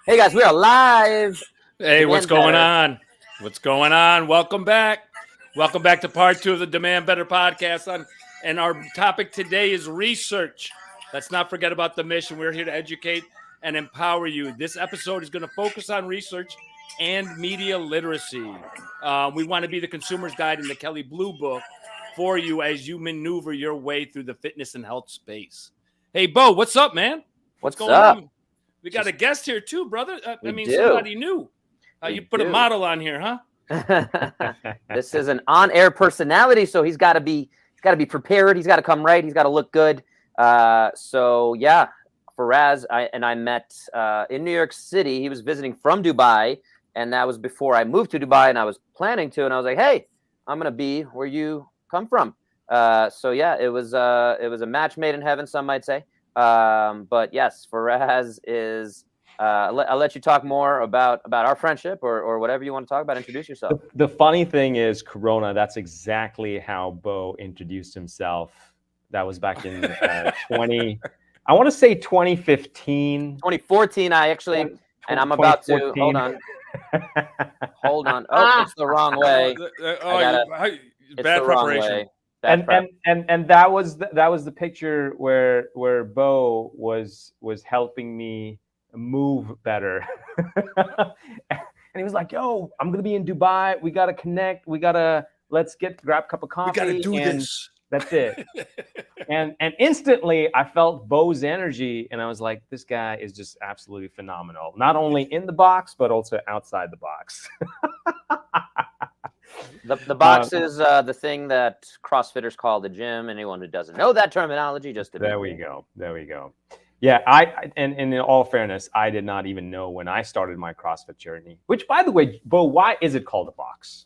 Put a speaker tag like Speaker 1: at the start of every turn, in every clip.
Speaker 1: Hey guys, we are live.
Speaker 2: Hey, what's going on? What's going on? Welcome back. Welcome back to part 2 of the Demand Better podcast. And our topic today is research. Let's not forget about the mission. We're here to educate and empower you. This episode is going to focus on research and media literacy. We want to be the consumer's guide in the Kelly Blue Book for you as you maneuver your way through the fitness and health space. Hey, Bo, what's up, man?
Speaker 1: What's going on?
Speaker 2: We got a guest here too, brother.
Speaker 1: Somebody
Speaker 2: new. You put a model on here,
Speaker 1: huh? This is an on-air personality, so he's got to be prepared. He's got to come right. He's got to look good. So yeah, Faraz and I met in New York City. He was visiting from Dubai, and that was before I moved to Dubai, and I was planning to. And I was like, hey, I'm gonna be where you come from. So yeah, it was a match made in heaven, some might say. But yes, Faraz is. I'll let you talk more about our friendship or whatever you want to talk about. Introduce yourself.
Speaker 3: The funny thing is, Corona, that's exactly how Bo introduced himself. That was back in I want to say 2015.
Speaker 1: 2014, I actually, and I'm about to, hold on. Oh, it's the wrong way.
Speaker 2: Bad preparation.
Speaker 3: And that was the picture where Bo was helping me move better. And he was like, yo, I'm gonna be in Dubai, we gotta connect, let's grab a cup of coffee,
Speaker 2: we gotta do this.
Speaker 3: That's it. and instantly I felt Bo's energy, and I was like, this guy is just absolutely phenomenal, not only in the box but also outside the box.
Speaker 1: The box is the thing that CrossFitters call the gym. Anyone who doesn't know that terminology,
Speaker 3: there we go. Yeah, and in all fairness, I did not even know when I started my CrossFit journey. Which, by the way, Bo, why is it called a box?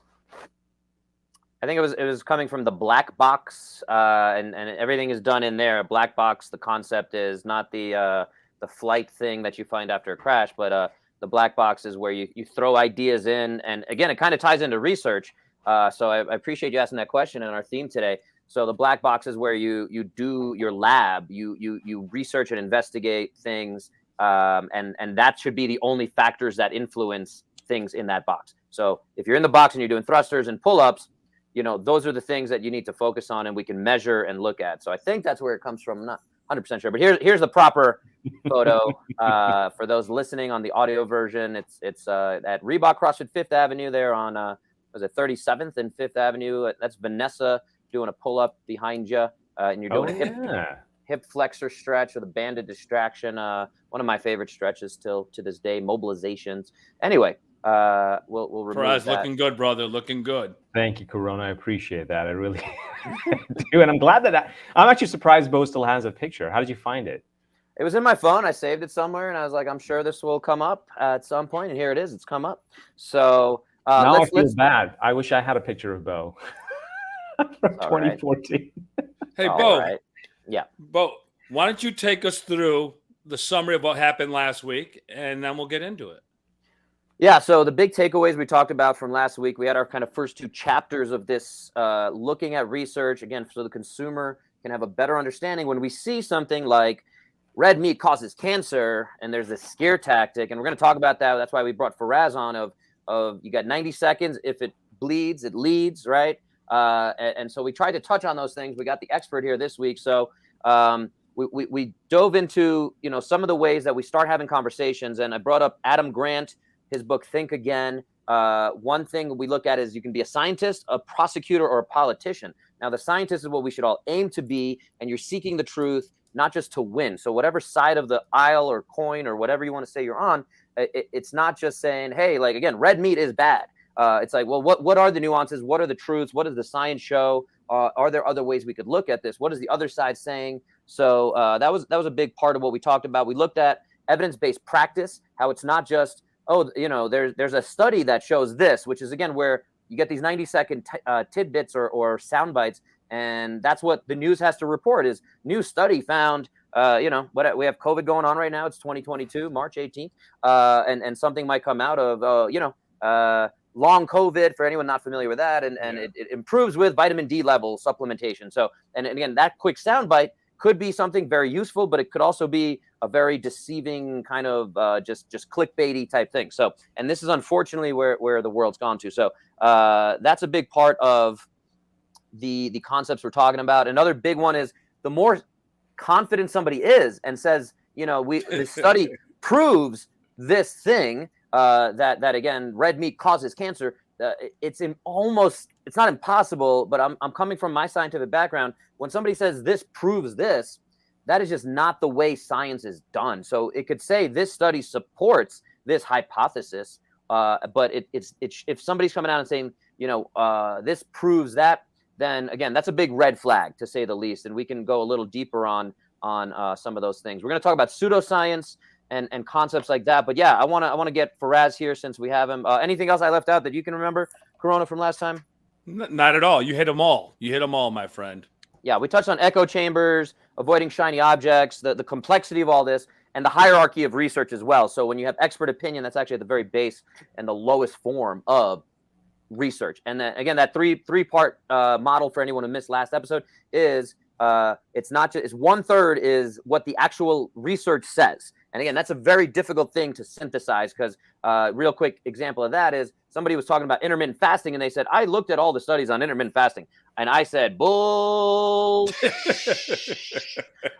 Speaker 1: I think it was coming from the black box, and everything is done in there. A black box. The concept is not the flight thing that you find after a crash, but the black box is where you throw ideas in, and again, it kind of ties into research. So I appreciate you asking that question in our theme today. So the black box is where you do your lab, you research and investigate things, and that should be the only factors that influence things in that box. So if you're in the box and you're doing thrusters and pull-ups, those are the things that you need to focus on and we can measure and look at. So I think that's where it comes from. I'm not 100% sure, but here's the proper photo for those listening on the audio version. It's at Reebok CrossFit Fifth Avenue there on was it 37th and Fifth Avenue. That's Vanessa doing a pull-up behind you, and you're doing a hip flexor stretch with a banded distraction. One of my favorite stretches still to this day, mobilizations. Anyway, we'll remove
Speaker 2: Faraz,
Speaker 1: that.
Speaker 2: looking good, brother. Looking good.
Speaker 3: Thank you, Corona. I appreciate that. I really do, and I'm glad I'm actually surprised Bo still has a picture. How did you find it?
Speaker 1: It was in my phone. I saved it somewhere, and I was like, I'm sure this will come up at some point, and here it is. It's come up. So
Speaker 3: now I feel bad. I wish I had a picture of Bo. From 2014.
Speaker 2: Right. Hey, Bo.
Speaker 1: Right. Yeah.
Speaker 2: Bo, why don't you take us through the summary of what happened last week, and then we'll get into it.
Speaker 1: Yeah, so the big takeaways we talked about from last week, we had our kind of first 2 chapters of this, looking at research, again, so the consumer can have a better understanding when we see something like red meat causes cancer, and there's this scare tactic, and we're going to talk about that. That's why we brought Faraz on of you got 90 seconds. If it bleeds, it leads, right? And so we tried to touch on those things. We got the expert here this week. So we dove into, some of the ways that we start having conversations. And I brought up Adam Grant, his book, Think Again. One thing we look at is you can be a scientist, a prosecutor, or a politician. Now, the scientist is what we should all aim to be. And you're seeking the truth, not just to win. So whatever side of the aisle or coin or whatever you want to say you're on, it's not just saying, hey, like, again, red meat is bad. It's like, well, what are the nuances? What are the truths? What does the science show? Are there other ways we could look at this? What is the other side saying? So that was a big part of what we talked about. We looked at evidence-based practice, how it's not just, there's a study that shows this, which is, again, where you get these 90-second tidbits or sound bites, and that's what the news has to report is new study found, what we have COVID going on right now. It's 2022, March 18th, and something might come out of, long COVID, for anyone not familiar with that, and it improves with vitamin D level supplementation. So, and again, that quick soundbite could be something very useful, but it could also be a very deceiving kind of just clickbaity type thing. So, and this is unfortunately where the world's gone to. So that's a big part of the concepts we're talking about. Another big one is the more confident somebody is and says, the study proves this thing, that again, red meat causes cancer. It's not impossible, but I'm coming from my scientific background. When somebody says this proves this, that is just not the way science is done. So it could say this study supports this hypothesis, but it's if somebody's coming out and saying, this proves that, then again, that's a big red flag, to say the least. And we can go a little deeper on some of those things. We're going to talk about pseudoscience and concepts like that. But yeah, I want to get Faraz here since we have him. Anything else I left out that you can remember, Corona, from last time?
Speaker 2: Not at all. You hit them all. My friend.
Speaker 1: Yeah, we touched on echo chambers, avoiding shiny objects, the complexity of all this, and the hierarchy of research as well. So when you have expert opinion, that's actually at the very base and the lowest form of research. And then again, that three-part model, for anyone who missed last episode, is it's not just, it's 1/3 is what the actual research says. And again, that's a very difficult thing to synthesize, because real quick example of that is somebody was talking about intermittent fasting, and they said, I looked at all the studies on intermittent fasting, and I said, bull.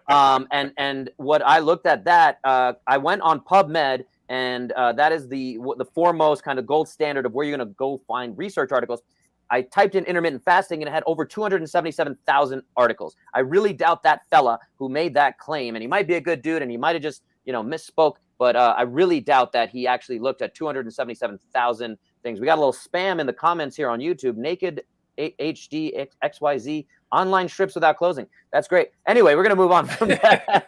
Speaker 1: And what I looked at that, I went on PubMed, and that is the foremost kind of gold standard of where you're going to go find research articles. I typed in intermittent fasting, and it had over 277,000 articles. I really doubt that fella who made that claim, and he might be a good dude, and he might have just misspoke, but I really doubt that he actually looked at 277,000 things. We got a little spam in the comments here on YouTube. Naked HD XYZ online strips without closing. That's great. Anyway, we're gonna move on from that.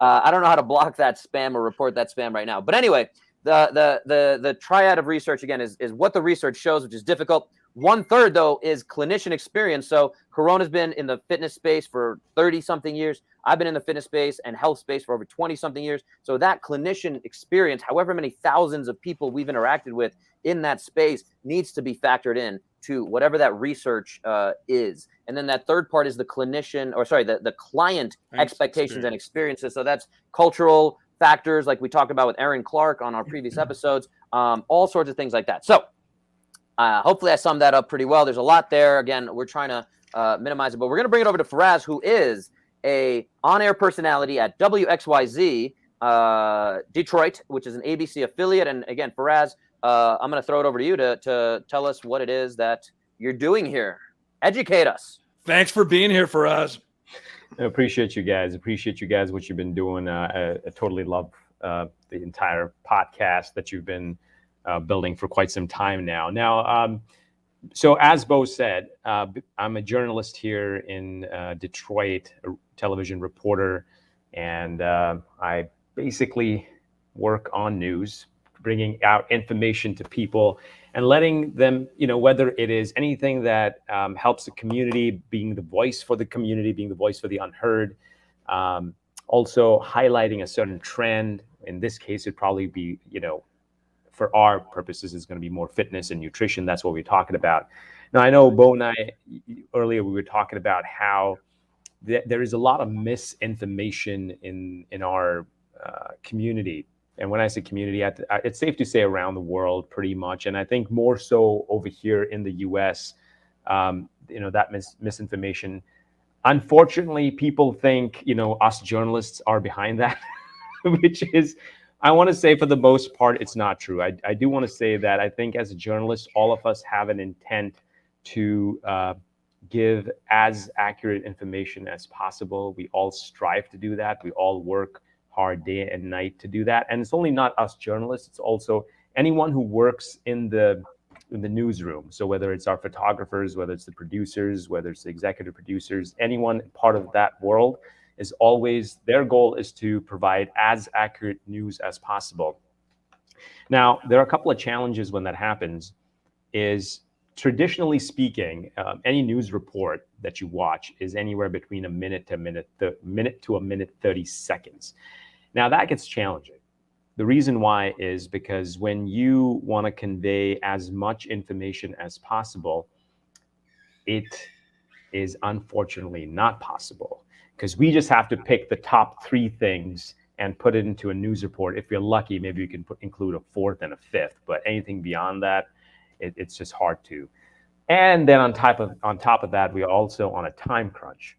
Speaker 1: I don't know how to block that spam or report that spam right now. But anyway, the triad of research again is what the research shows, which is difficult. 1/3 though is clinician experience. So Corona's been in the fitness space for 30 something years. I've been in the fitness space and health space for over 20 something years. So that clinician experience, however many thousands of people we've interacted with in that space, needs to be factored in to whatever that research is. And then that third part is the client expectations and experiences. So that's cultural factors, like we talked about with Aaron Clark on our previous episodes, all sorts of things like that. So hopefully I summed that up pretty well. There's a lot there. Again, we're trying to minimize it, but we're going to bring it over to Faraz, who is a on-air personality at WXYZ Detroit, which is an ABC affiliate. And again, Faraz, I'm going to throw it over to you to tell us what it is that you're doing here. Educate us.
Speaker 2: Thanks for being here, Faraz.
Speaker 3: I appreciate you guys. What you've been doing. I totally love the entire podcast that you've been building for quite some time now. So as Bo said, I'm a journalist here in Detroit, a television reporter, and I basically work on news, bringing out information to people and letting them, whether it is anything that helps the community, being the voice for the community, being the voice for the unheard, also highlighting a certain trend. In this case, it'd probably be, for our purposes, is going to be more fitness and nutrition. That's what we're talking about. Now, I know Bo and I, earlier we were talking about how there is a lot of misinformation in our community. And when I say community, it's safe to say around the world pretty much. And I think more so over here in the US, that misinformation. Unfortunately, people think, us journalists are behind that, which is, I want to say for the most part, it's not true. I do want to say that I think as a journalist, all of us have an intent to give as accurate information as possible. We all strive to do that. We all work hard day and night to do that. And it's only not us journalists, it's also anyone who works in the newsroom. So whether it's our photographers, whether it's the producers, whether it's the executive producers, anyone part of that world, is always, their goal is to provide as accurate news as possible. Now, there are a couple of challenges when that happens. Is traditionally speaking, any news report that you watch is anywhere between a minute to a minute 30 seconds. Now that gets challenging. The reason why is because when you want to convey as much information as possible, it is unfortunately not possible. because we just have to pick the top 3 things and put it into a news report. If you're lucky, maybe you can include a 4th and a 5th, but anything beyond that, it's just hard to. And then on top of that, we are also on a time crunch.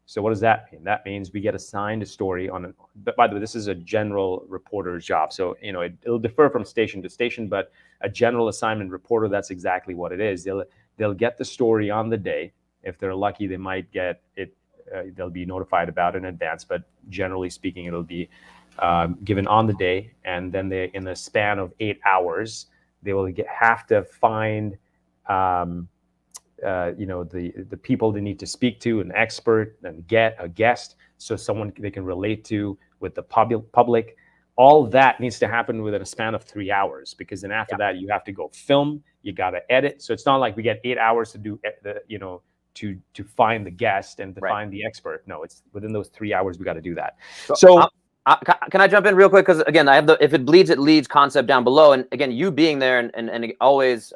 Speaker 3: So what does that mean? That means we get assigned a story on. But by the way, this is a general reporter's job, so it'll differ from station to station. But a general assignment reporter, that's exactly what it is. They'll get the story on the day. If they're lucky, they might get it. They'll be notified about it in advance. But generally speaking, it'll be given on the day, and then in the span of 8 hours, they will have to find. The people they need to speak to, an expert, and get a guest, so someone they can relate to with the public. All that needs to happen within a span of 3 hours, because then after that you have to go film, you got to edit. So it's not like we get 8 hours to do to find the guest and to find the expert. No, it's within those 3 hours we got to do that. So
Speaker 1: can I jump in real quick? Because again, I have the if it bleeds, it leads concept down below. And again, you being there and always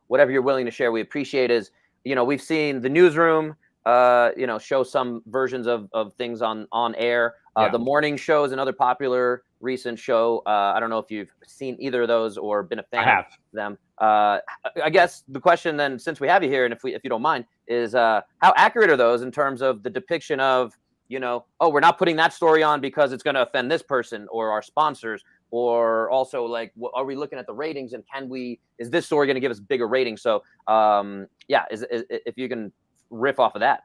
Speaker 1: whatever you're willing to share, we appreciate. Is we've seen the newsroom, show some versions of things on air. The morning show is another popular recent show. I don't know if you've seen either of those or been a fan of them. I guess the question then, since we have you here, and if you don't mind, is how accurate are those in terms of the depiction of, we're not putting that story on because it's going to offend this person or our sponsors, or also like, are we looking at the ratings and is this story going to give us bigger ratings? So if you can riff off of that.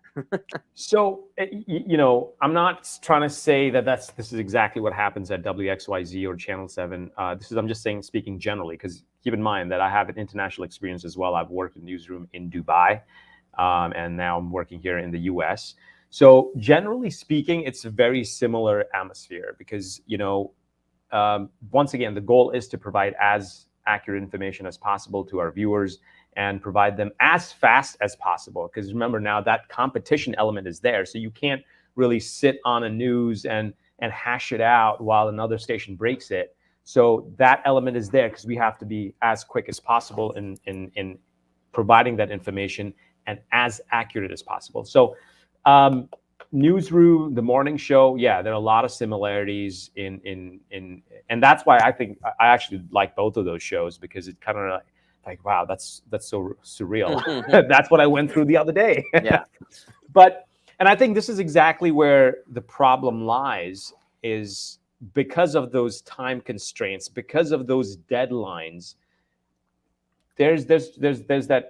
Speaker 3: So, I'm not trying to say that this is exactly what happens at WXYZ or Channel 7. I'm just speaking generally, because keep in mind that I have an international experience as well. I've worked in newsroom in Dubai, and now I'm working here in the US. So generally speaking, it's a very similar atmosphere, because, once again, the goal is to provide as accurate information as possible to our viewers and provide them as fast as possible. Because remember, now that competition element is there. So you can't really sit on a news and hash it out while another station breaks it. So that element is there because we have to be as quick as possible in providing that information and as accurate as possible. So newsroom, the morning show, there are a lot of similarities in and that's why I think I actually like both of those shows, because it kind of like, wow, that's so surreal. That's what I went through the other day. And I think this is exactly where the problem lies, is because of those time constraints, because of those deadlines, there's that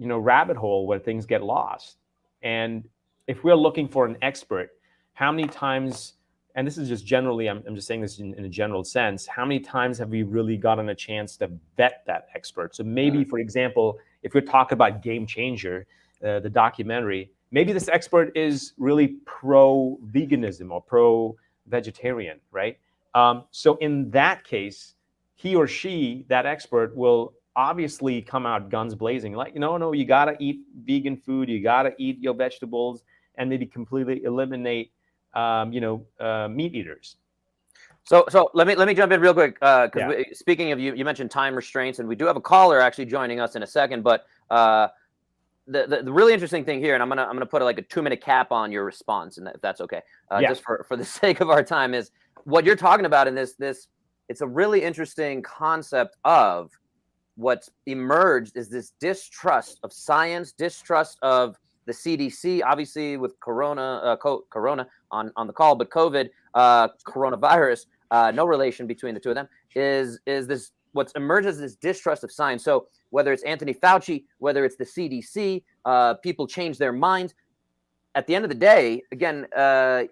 Speaker 3: rabbit hole where things get lost. And if we're looking for an expert, how many times, and this is just generally, I'm just saying this in a general sense, how many times have we really gotten a chance to vet that expert? So maybe, for example, if we're talking about Game Changer, the documentary, maybe this expert is really pro-veganism or pro-vegetarian, right? So in that case, he or she, that expert, will obviously come out guns blazing, like, no, you got to eat vegan food, you got to eat your vegetables, and maybe completely eliminate meat eaters.
Speaker 1: So let me jump in real quick, because speaking of you mentioned time restraints, and we do have a caller actually joining us in a second. But the really interesting thing here, and I'm gonna put like a 2-minute cap on your response, and if that's okay, just for the sake of our time, is what you're talking about in this. It's a really interesting concept of what's emerged is this distrust of science, distrust of the CDC, obviously with Corona on the call, but COVID, coronavirus, no relation between the two of them, is this what's emerged as this distrust of science. So whether it's Anthony Fauci, whether it's the CDC, people change their minds. At the end of the day, again, the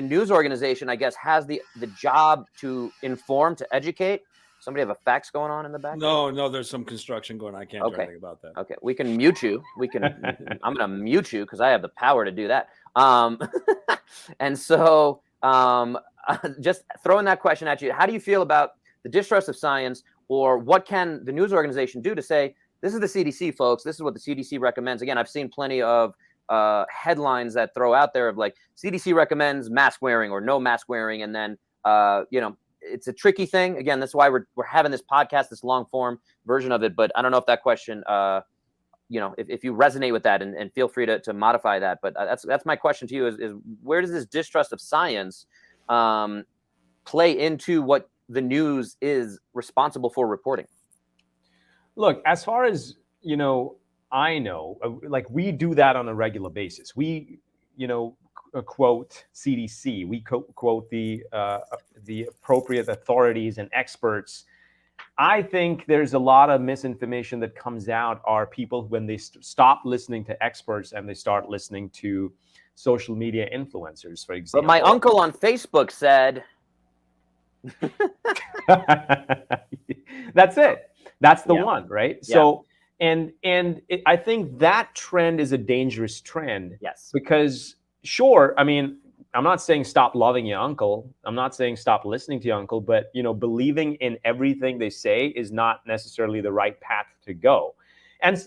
Speaker 1: news organization, I guess, has the job to inform, to educate. Somebody have a fax going on in the back?
Speaker 2: No, there's some construction going on. I can't do anything about that.
Speaker 1: Okay, we can mute you. I'm going to mute you because I have the power to do that. And so just throwing that question at you, how do you feel about the distrust of science, or what can the news organization do to say, this is the CDC, folks, this is what the CDC recommends? Again, I've seen plenty of headlines that throw out there of like, CDC recommends mask wearing or no mask wearing, and then, it's a tricky thing. Again, that's why we're having this podcast, this long form version of it. But I don't know if that question, if you resonate with that, and feel free to modify that. But that's my question to you is where does this distrust of science play into what the news is responsible for reporting?
Speaker 3: Look, as far as, I know, like we do that on a regular basis. We, quote CDC, we quote the appropriate authorities and experts. I think there's a lot of misinformation that comes out are people when they stop listening to experts and they start listening to social media influencers, for example.
Speaker 1: But my uncle on Facebook said.
Speaker 3: That's it. That's the
Speaker 1: Yeah.
Speaker 3: one, right?
Speaker 1: Yeah.
Speaker 3: So, I think that trend is a dangerous trend.
Speaker 1: Yes.
Speaker 3: Because sure, I mean, I'm not saying stop loving your uncle. I'm not saying stop listening to your uncle, but believing in everything they say is not necessarily the right path to go. And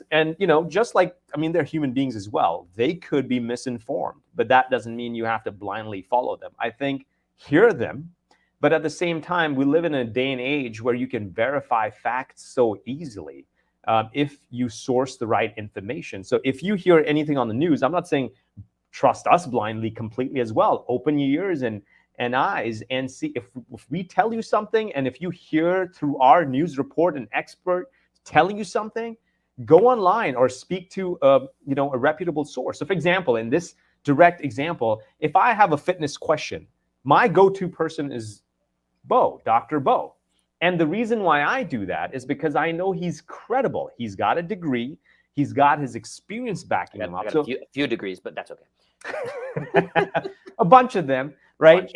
Speaker 3: just like, I mean, they're human beings as well. They could be misinformed, but that doesn't mean you have to blindly follow them. I think hear them, but at the same time, we live in a day and age where you can verify facts so easily if you source the right information. So if you hear anything on the news, I'm not saying trust us blindly completely as well. Open your ears and eyes and see if we tell you something, and if you hear through our news report an expert telling you something, go online or speak to a reputable source. So for example, in this direct example, if I have a fitness question, my go-to person is Dr. Bo. And the reason why I do that is because I know he's credible. He's got a degree. He's got his experience backing him up.
Speaker 1: I got a few degrees, but that's okay.
Speaker 3: A bunch of them, right?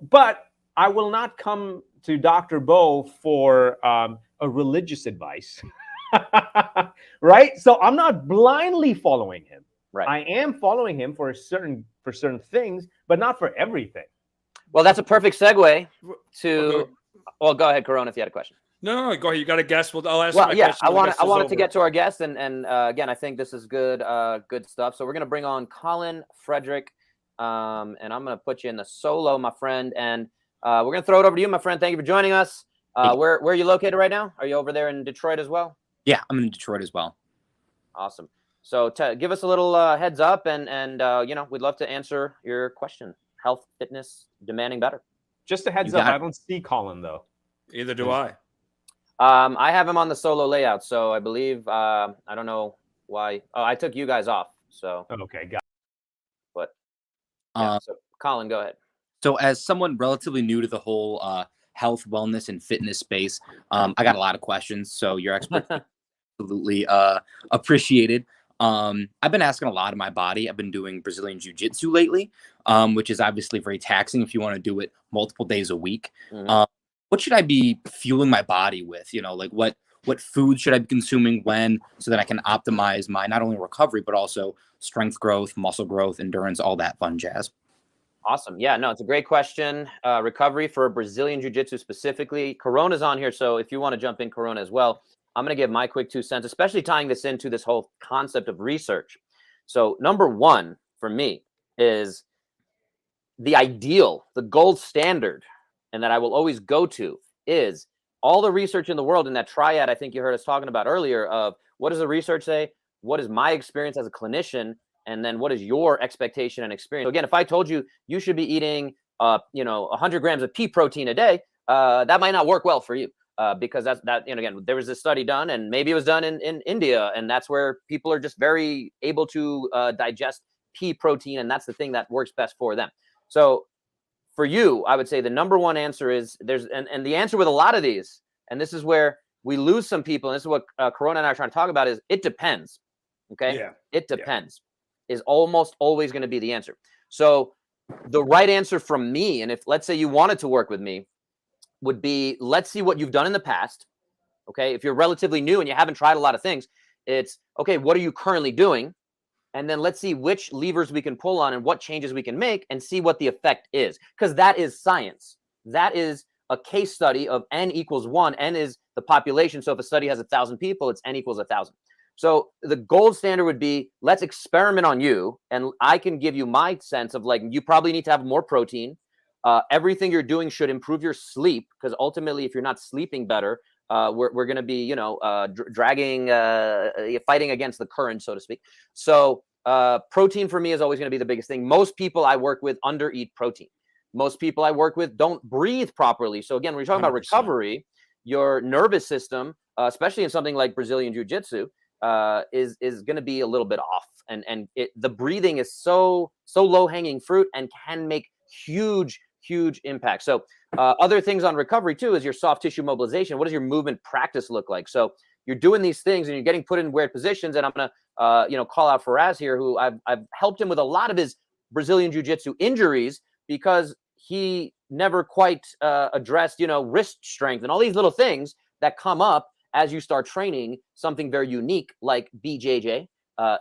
Speaker 3: But I will not come to Dr. Bo for a religious advice, right? So I'm not blindly following him.
Speaker 1: Right.
Speaker 3: I am following him for certain things, but not for everything.
Speaker 1: Well, that's a perfect segue to. Well, go ahead, Corona, if you had a question.
Speaker 2: No, go ahead. You got a guest. I'll ask.
Speaker 1: Well, yeah,
Speaker 2: question
Speaker 1: I wanted to get to our guest, and again, I think this is good stuff. So we're gonna bring on Colin Frederick, and I'm gonna put you in the solo, my friend, and we're gonna throw it over to you, my friend. Thank you for joining us. Where are you located right now? Are you over there in Detroit as well?
Speaker 4: Yeah, I'm in Detroit as well.
Speaker 1: Awesome. So give us a little heads up, and we'd love to answer your question. Health, fitness, demanding better.
Speaker 3: Just a heads up, I don't see Colin though.
Speaker 2: Either do I.
Speaker 1: I have him on the solo layout, so I believe I don't know why. Oh, I took you guys off. So
Speaker 3: okay, got it.
Speaker 1: But yeah, so Colin, go ahead.
Speaker 4: So as someone relatively new to the whole health, wellness, and fitness space, I got a lot of questions. So your expertise absolutely appreciated. I've been asking a lot of my body. I've been doing Brazilian Jiu-Jitsu lately, which is obviously very taxing if you want to do it multiple days a week. Mm-hmm. What should I be fueling my body with? Like what food should I be consuming when, so that I can optimize my not only recovery, but also strength growth, muscle growth, endurance, all that fun jazz.
Speaker 1: Awesome. Yeah, no, it's a great question. Recovery for Brazilian Jiu-Jitsu specifically. Corona's on here, so if you want to jump in, Corona, as well. I'm going to give my quick 2 cents, especially tying this into this whole concept of research. So number one for me is the ideal, the gold standard, and that I will always go to is all the research in the world in that triad I think you heard us talking about earlier of what does the research say, what is my experience as a clinician, and then what is your expectation and experience. So again, if I told you you should be eating 100 grams of pea protein a day, that might not work well for you. Because again, there was this study done, and maybe it was done in India, and that's where people are just very able to digest pea protein, and that's the thing that works best for them. So for you, I would say the number one answer is and the answer with a lot of these, and this is where we lose some people, and this is what Corona and I are trying to talk about, is it depends. Okay? Yeah. It depends is almost always going to be the answer. So the right answer from me, and if let's say you wanted to work with me, would be, let's see what you've done in the past. Okay. If you're relatively new and you haven't tried a lot of things, it's okay. What are you currently doing? And then let's see which levers we can pull on and what changes we can make and see what the effect is. Because that is science. That is a case study of N equals 1. N is the population. So if a study has 1,000 people, it's N equals 1,000. So the gold standard would be, let's experiment on you. And I can give you my sense of like, you probably need to have more protein. Everything you're doing should improve your sleep, because ultimately, if you're not sleeping better, we're going to be, you know, dragging, fighting against the current, so to speak. So protein for me is always going to be the biggest thing. Most people I work with undereat protein. Most people I work with don't breathe properly. So again, when you're talking
Speaker 2: 100%.
Speaker 1: about recovery, your nervous system, especially in something like Brazilian Jiu-Jitsu, is going to be a little bit off. And the breathing is so low hanging fruit and can make huge impact. So other things on recovery too is your soft tissue mobilization. What does your movement practice look like? So you're doing these things and you're getting put in weird positions. And I'm gonna you know, call out Faraz here, who I've helped him with a lot of his Brazilian Jiu-Jitsu injuries because he never quite addressed, you know, wrist strength and all these little things that come up as you start training something very unique like BJJ,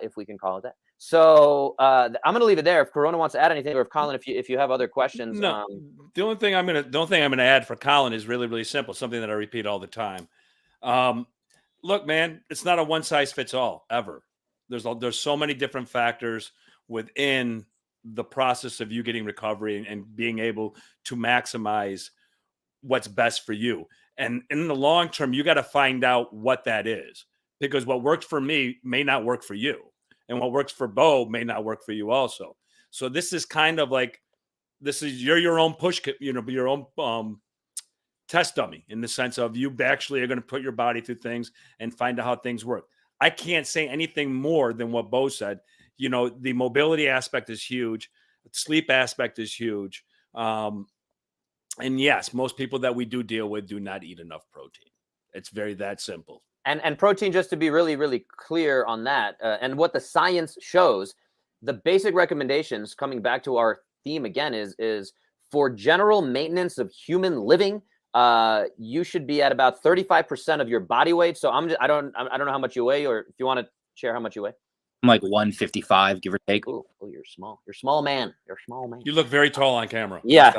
Speaker 1: if we can call it that. So I'm going to leave it there. If Corona wants to add anything, or if Colin, if you have other questions.
Speaker 2: No, the only thing I'm gonna add for Colin is really simple. Something that I repeat all the time. Look, man, it's not a one size fits all ever. There's so many different factors within the process of you getting recovery and being able to maximize what's best for you. And in the long term, you got to find out what that is, because what works for me may not work for you. And what works for Bo may not work for you also. So this is kind of like, you're your own push, you know, your own test dummy, in the sense of you actually are going to put your body through things and find out how things work. I can't say anything more than what Bo said. You know, the mobility aspect is huge. The sleep aspect is huge. And yes, most people that we do deal with do not eat enough protein. It's very that simple.
Speaker 1: And protein, just to be really clear on that, and what the science shows, the basic recommendations, coming back to our theme again, is for general maintenance of human living, you should be at about 35% of your body weight. So I don't know how much you weigh, or if you want to share how much you weigh.
Speaker 4: I'm like 155, give or take.
Speaker 1: Oh, you're small. You're small, man. You're a small man.
Speaker 2: You look very tall on camera.
Speaker 1: Yeah.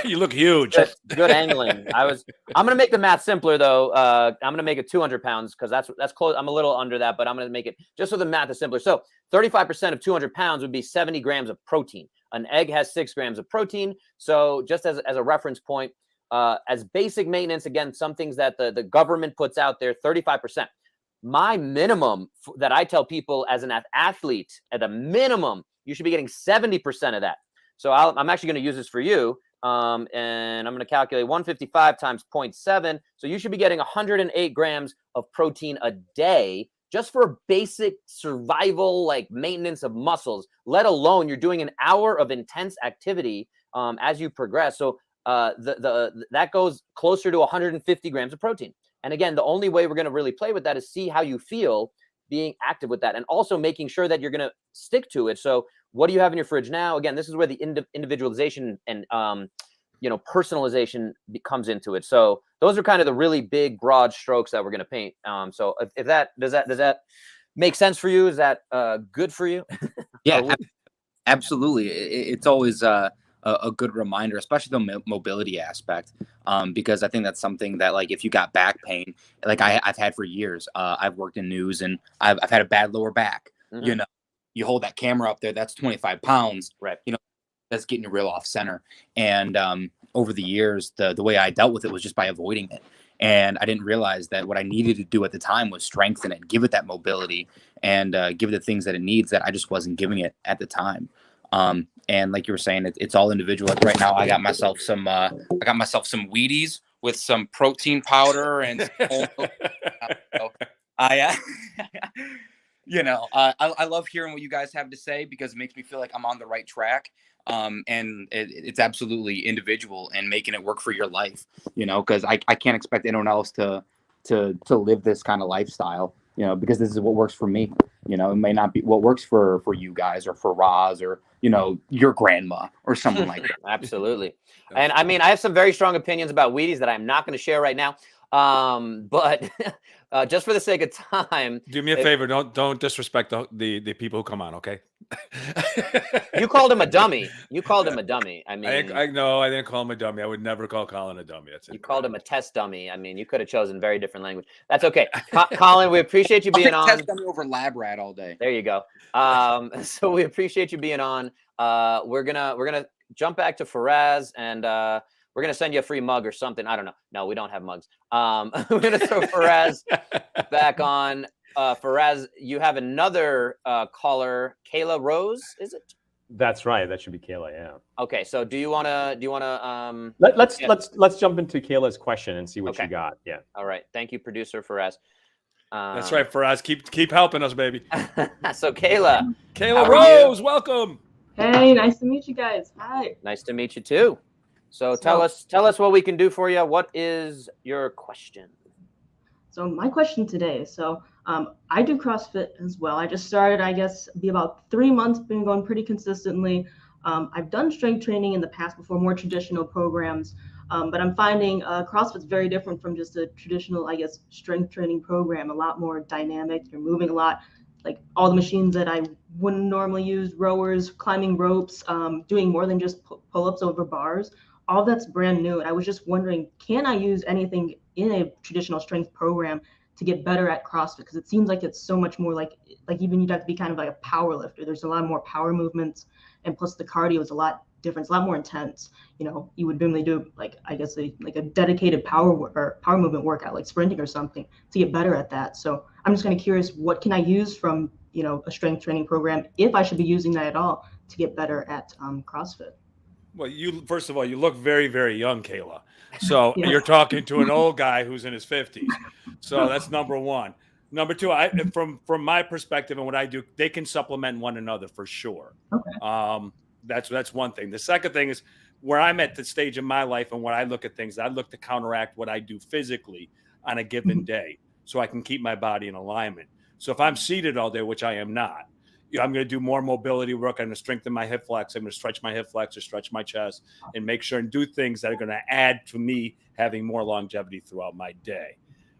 Speaker 2: You look huge.
Speaker 1: Good angling. I'm gonna make the math simpler though. I'm gonna make it 200 pounds because that's close. I'm a little under that, but I'm gonna make it just so the math is simpler. So 35% of 200 pounds would be 70 grams of protein. An egg has 6 grams of protein. So just as a reference point, as basic maintenance, again, some things that the government puts out there, 35%. My minimum that I tell people as an athlete, at a minimum, you should be getting 70% of that. So I'm actually going to use this for you. And I'm going to calculate 155 times 0.7. So you should be getting 108 grams of protein a day just for basic survival, like maintenance of muscles, let alone you're doing an hour of intense activity as you progress. So that goes closer to 150 grams of protein. And again, the only way we're going to really play with that is see how you feel being active with that, and also making sure that you're going to stick to it. So what do you have in your fridge now? Again, this is where the individualization and you know, personalization comes into it. So those are kind of the really big broad strokes that we're going to paint. So if that does that make sense for you? Is that good for you?
Speaker 4: Yeah, absolutely. It's always a good reminder, especially the mobility aspect, because I think that's something that, like, if you got back pain, like I've had for years, I've worked in news and I've had a bad lower back. Mm-hmm. You know, you hold that camera up there, that's 25 pounds,
Speaker 1: right?
Speaker 4: You know, that's getting you real off center. And over the years, the way I dealt with it was just by avoiding it. And I didn't realize that what I needed to do at the time was strengthen it, give it that mobility, and give it the things that it needs that I just wasn't giving it at the time. And like you were saying, it's all individual. Like right now, I got myself some Wheaties with some protein powder and I love hearing what you guys have to say, because it makes me feel like I'm on the right track. And it's absolutely individual and making it work for your life, you know, because I can't expect anyone else to live this kind of lifestyle, you know, because this is what works for me. You know, it may not be what works for you guys or for Roz or, you know, your grandma or someone like that.
Speaker 1: Absolutely. And I mean, I have some very strong opinions about Wheaties that I'm not going to share right now. But just for the sake of time,
Speaker 2: do me a favor. Don't disrespect the people who come on. Okay.
Speaker 1: You called him a dummy. I mean,
Speaker 2: I know I didn't call him a dummy. I would never call Colin a dummy. That's
Speaker 1: you called him a test dummy. I mean, you could have chosen very different language. That's okay. Colin, we appreciate you being on.
Speaker 4: Test dummy over lab rat all day.
Speaker 1: There you go. So we appreciate you being on. We're gonna jump back to Faraz, and we're we're going to send you a free mug or something. I don't know. No, we don't have mugs. We're going to throw Faraz back on. Faraz, you have another caller, Kayla Rose, is it?
Speaker 3: That's right. That should be Kayla. Yeah.
Speaker 1: Okay. So do you want to
Speaker 3: Let's jump into Kayla's question and see what you got. Yeah.
Speaker 1: All right. Thank you, producer Faraz.
Speaker 2: That's right, Faraz. Keep helping us, baby.
Speaker 1: So Kayla
Speaker 2: Rose, welcome.
Speaker 5: Hey, nice to meet you guys. Hi.
Speaker 1: Nice to meet you too. So tell us what we can do for you. What is your question?
Speaker 5: So my question today, I do CrossFit as well. I just started, I guess, be about 3 months, been going pretty consistently. I've done strength training in the past before, more traditional programs, but I'm finding CrossFit's very different from just a traditional, I guess, strength training program, a lot more dynamic. You're moving a lot, like all the machines that I wouldn't normally use, rowers, climbing ropes, doing more than just pull-ups over bars. All that's brand new. And I was just wondering, can I use anything in a traditional strength program to get better at CrossFit? Because it seems like it's so much more like even you'd have to be kind of like a power lifter. There's a lot more power movements, and plus the cardio is a lot different. It's a lot more intense. You would normally do I guess a dedicated power movement workout, like sprinting or something, to get better at that. So I'm just kind of curious, what can I use from a strength training program, if I should be using that at all, to get better at CrossFit?
Speaker 2: Well, first of all, you look very, very young, Kayla. So You're talking to an old guy who's in his 50s. So that's number one. Number two, from my perspective and what I do, they can supplement one another for sure.
Speaker 5: Okay.
Speaker 2: That's one thing. The second thing is where I'm at the stage in my life and when I look at things, I look to counteract what I do physically on a given day so I can keep my body in alignment. So if I'm seated all day, which I am not, I'm going to do more mobility work. I'm going to strengthen my hip flex. I'm going to stretch my hip flex or stretch my chest and make sure and do things that are going to add to me having more longevity throughout my day.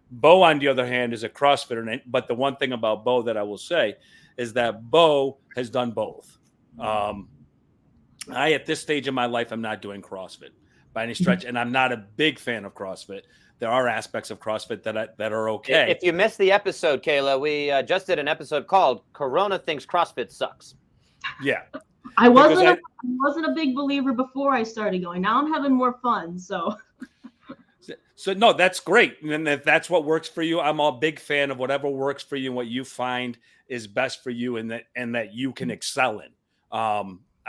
Speaker 2: Bo, on the other hand, is a CrossFitter. But the one thing about Bo that I will say is that Bo has done both. At this stage in my life, I'm not doing CrossFit by any stretch, and I'm not a big fan of CrossFit. There are aspects of CrossFit that are okay.
Speaker 1: If you missed the episode, Kayla, we just did an episode called "Corona Thinks CrossFit Sucks."
Speaker 2: Yeah,
Speaker 5: I wasn't a big believer before I started going. Now I'm having more fun. So
Speaker 2: no, that's great. And if that's what works for you, I'm a big fan of whatever works for you and what you find is best for you and that you can excel in.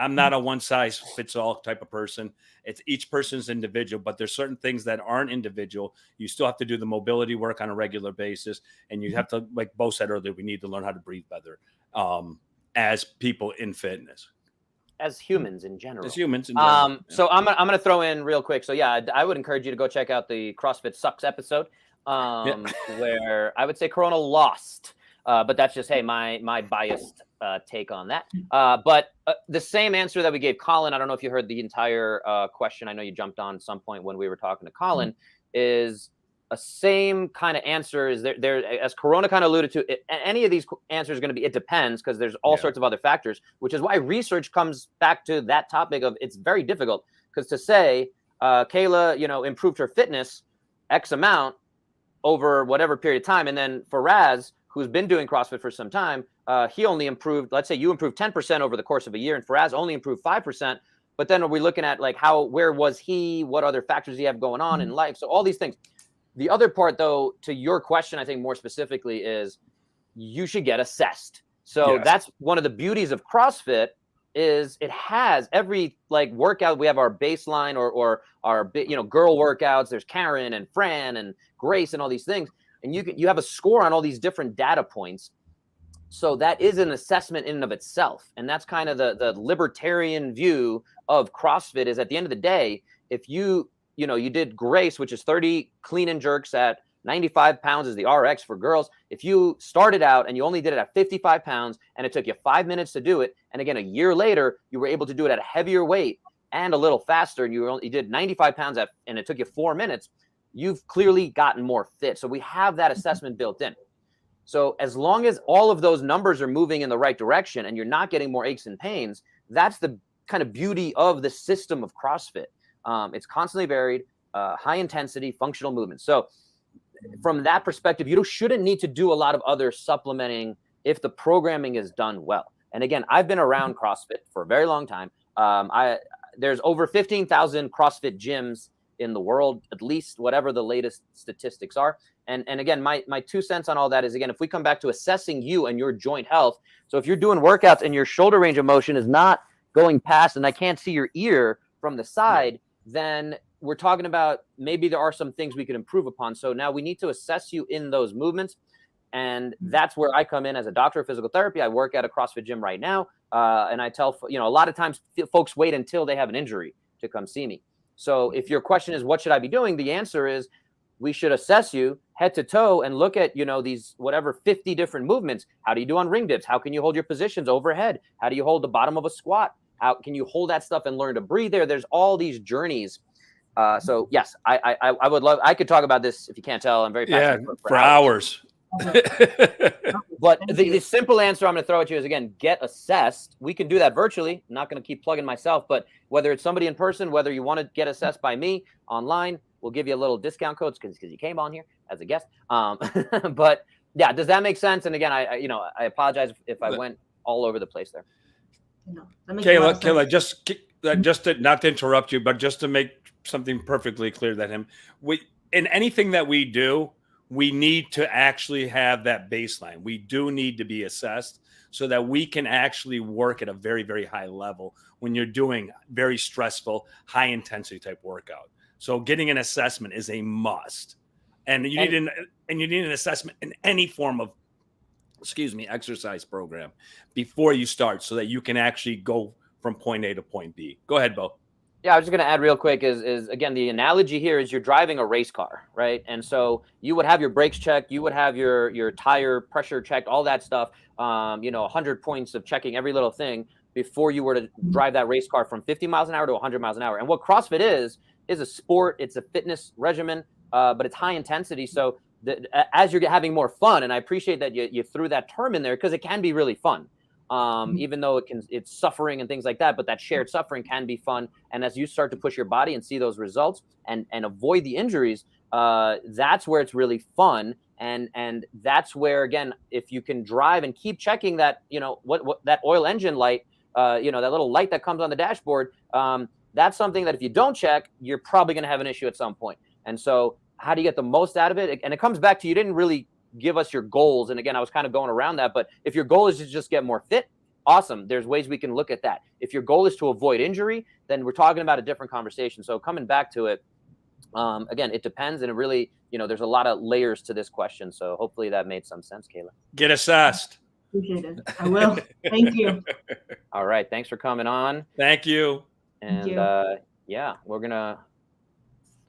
Speaker 2: I'm not a one size fits all type of person. It's each person's individual, but there's certain things that aren't individual. You still have to do the mobility work on a regular basis. And you have to, like Bo said earlier, we need to learn how to breathe better as people in fitness.
Speaker 1: As humans in general.
Speaker 2: So
Speaker 1: I'm gonna throw in real quick. So yeah, I would encourage you to go check out the CrossFit Sucks episode, where I would say Corona lost. But that's just, hey, my biased take on that. But the same answer that we gave Colin, I don't know if you heard the entire question. I know you jumped on at some point when we were talking to Colin, is a same kind of answer. Is there as Corona kind of alluded to, any of these answers are going to be, it depends, because there's all sorts of other factors, which is why research comes back to that topic of it's very difficult. Because to say Kayla, improved her fitness X amount over whatever period of time, and then Faraz, who's been doing CrossFit for some time, he only improved, let's say you improved 10% over the course of a year, and Faraz only improved 5%. But then are we looking at where was he? What other factors do you have going on in life? So all these things. The other part, though, to your question, I think more specifically, is you should get assessed. So that's one of the beauties of CrossFit, is it has every workout. We have our baseline or our girl workouts. There's Karen and Fran and Grace and all these things. And you have a score on all these different data points. So that is an assessment in and of itself. And that's kind of the libertarian view of CrossFit, is at the end of the day, if you did Grace, which is 30 clean and jerks at 95 pounds is the RX for girls. If you started out and you only did it at 55 pounds and it took you 5 minutes to do it, and again, a year later, you were able to do it at a heavier weight and a little faster, and you did 95 pounds and it took you 4 minutes, you've clearly gotten more fit. So we have that assessment built in. So as long as all of those numbers are moving in the right direction and you're not getting more aches and pains, that's the kind of beauty of the system of CrossFit. It's constantly varied, high intensity, functional movement. So from that perspective, you shouldn't need to do a lot of other supplementing if the programming is done well. And again, I've been around CrossFit for a very long time. There's over 15,000 CrossFit gyms in the world, at least whatever the latest statistics are. And again, my 2 cents on all that is, again, if we come back to assessing you and your joint health. So if you're doing workouts and your shoulder range of motion is not going past, and I can't see your ear from the side, then we're talking about maybe there are some things we could improve upon. So now we need to assess you in those movements. And that's where I come in as a doctor of physical therapy. I work at a CrossFit gym right now. And I tell, a lot of times folks wait until they have an injury to come see me. So if your question is, what should I be doing? The answer is, we should assess you head to toe and look at, these whatever 50 different movements. How do you do on ring dips? How can you hold your positions overhead? How do you hold the bottom of a squat? How can you hold that stuff and learn to breathe there? There's all these journeys. So yes, I would love, I could talk about this. If you can't tell, I'm very passionate
Speaker 2: for hours.
Speaker 1: But the simple answer I'm going to throw at you is, again, get assessed. We can do that virtually. I'm not going to keep plugging myself, but whether it's somebody in person, whether you want to get assessed by me online, we'll give you a little discount code because you came on here as a guest. But yeah, does that make sense? And again, I apologize if I went all over the place there.
Speaker 5: No,
Speaker 2: Kayla, just to, not to interrupt you, but just to make something perfectly clear that in anything that we do, we need to actually have that baseline. We do need to be assessed so that we can actually work at a very, very high level when you're doing very stressful, high intensity type workout. So getting an assessment is a must. And you need an assessment in any form of, exercise program before you start so that you can actually go from point A to point B. Go ahead, Bo.
Speaker 1: Yeah, I was just going to add real quick is again, the analogy here is you're driving a race car, right? And so you would have your brakes checked, you would have your tire pressure checked, all that stuff, 100 points of checking every little thing before you were to drive that race car from 50 miles an hour to 100 miles an hour. And what CrossFit is a sport, it's a fitness regimen, but it's high intensity. So as you're having more fun, and I appreciate that you threw that term in there because it can be really fun. Even though it's suffering and things like that, but that shared suffering can be fun. And as you start to push your body and see those results and avoid the injuries, that's where it's really fun. And that's where, again, if you can drive and keep checking that, what that oil engine light, that little light that comes on the dashboard, that's something that if you don't check, you're probably going to have an issue at some point. And so how do you get the most out of it? And it comes back to, you didn't really give us your goals. And again, I was kind of going around that, but if your goal is to just get more fit, awesome. There's ways we can look at that. If your goal is to avoid injury, then we're talking about a different conversation. So coming back to it, again, it depends. And it really, there's a lot of layers to this question. So hopefully that made some sense, Kayla.
Speaker 2: Get assessed.
Speaker 5: Appreciate it. I will. Thank you.
Speaker 1: All right. Thanks for coming on.
Speaker 2: Thank you.
Speaker 1: And
Speaker 5: Thank you.
Speaker 1: yeah, we're going to,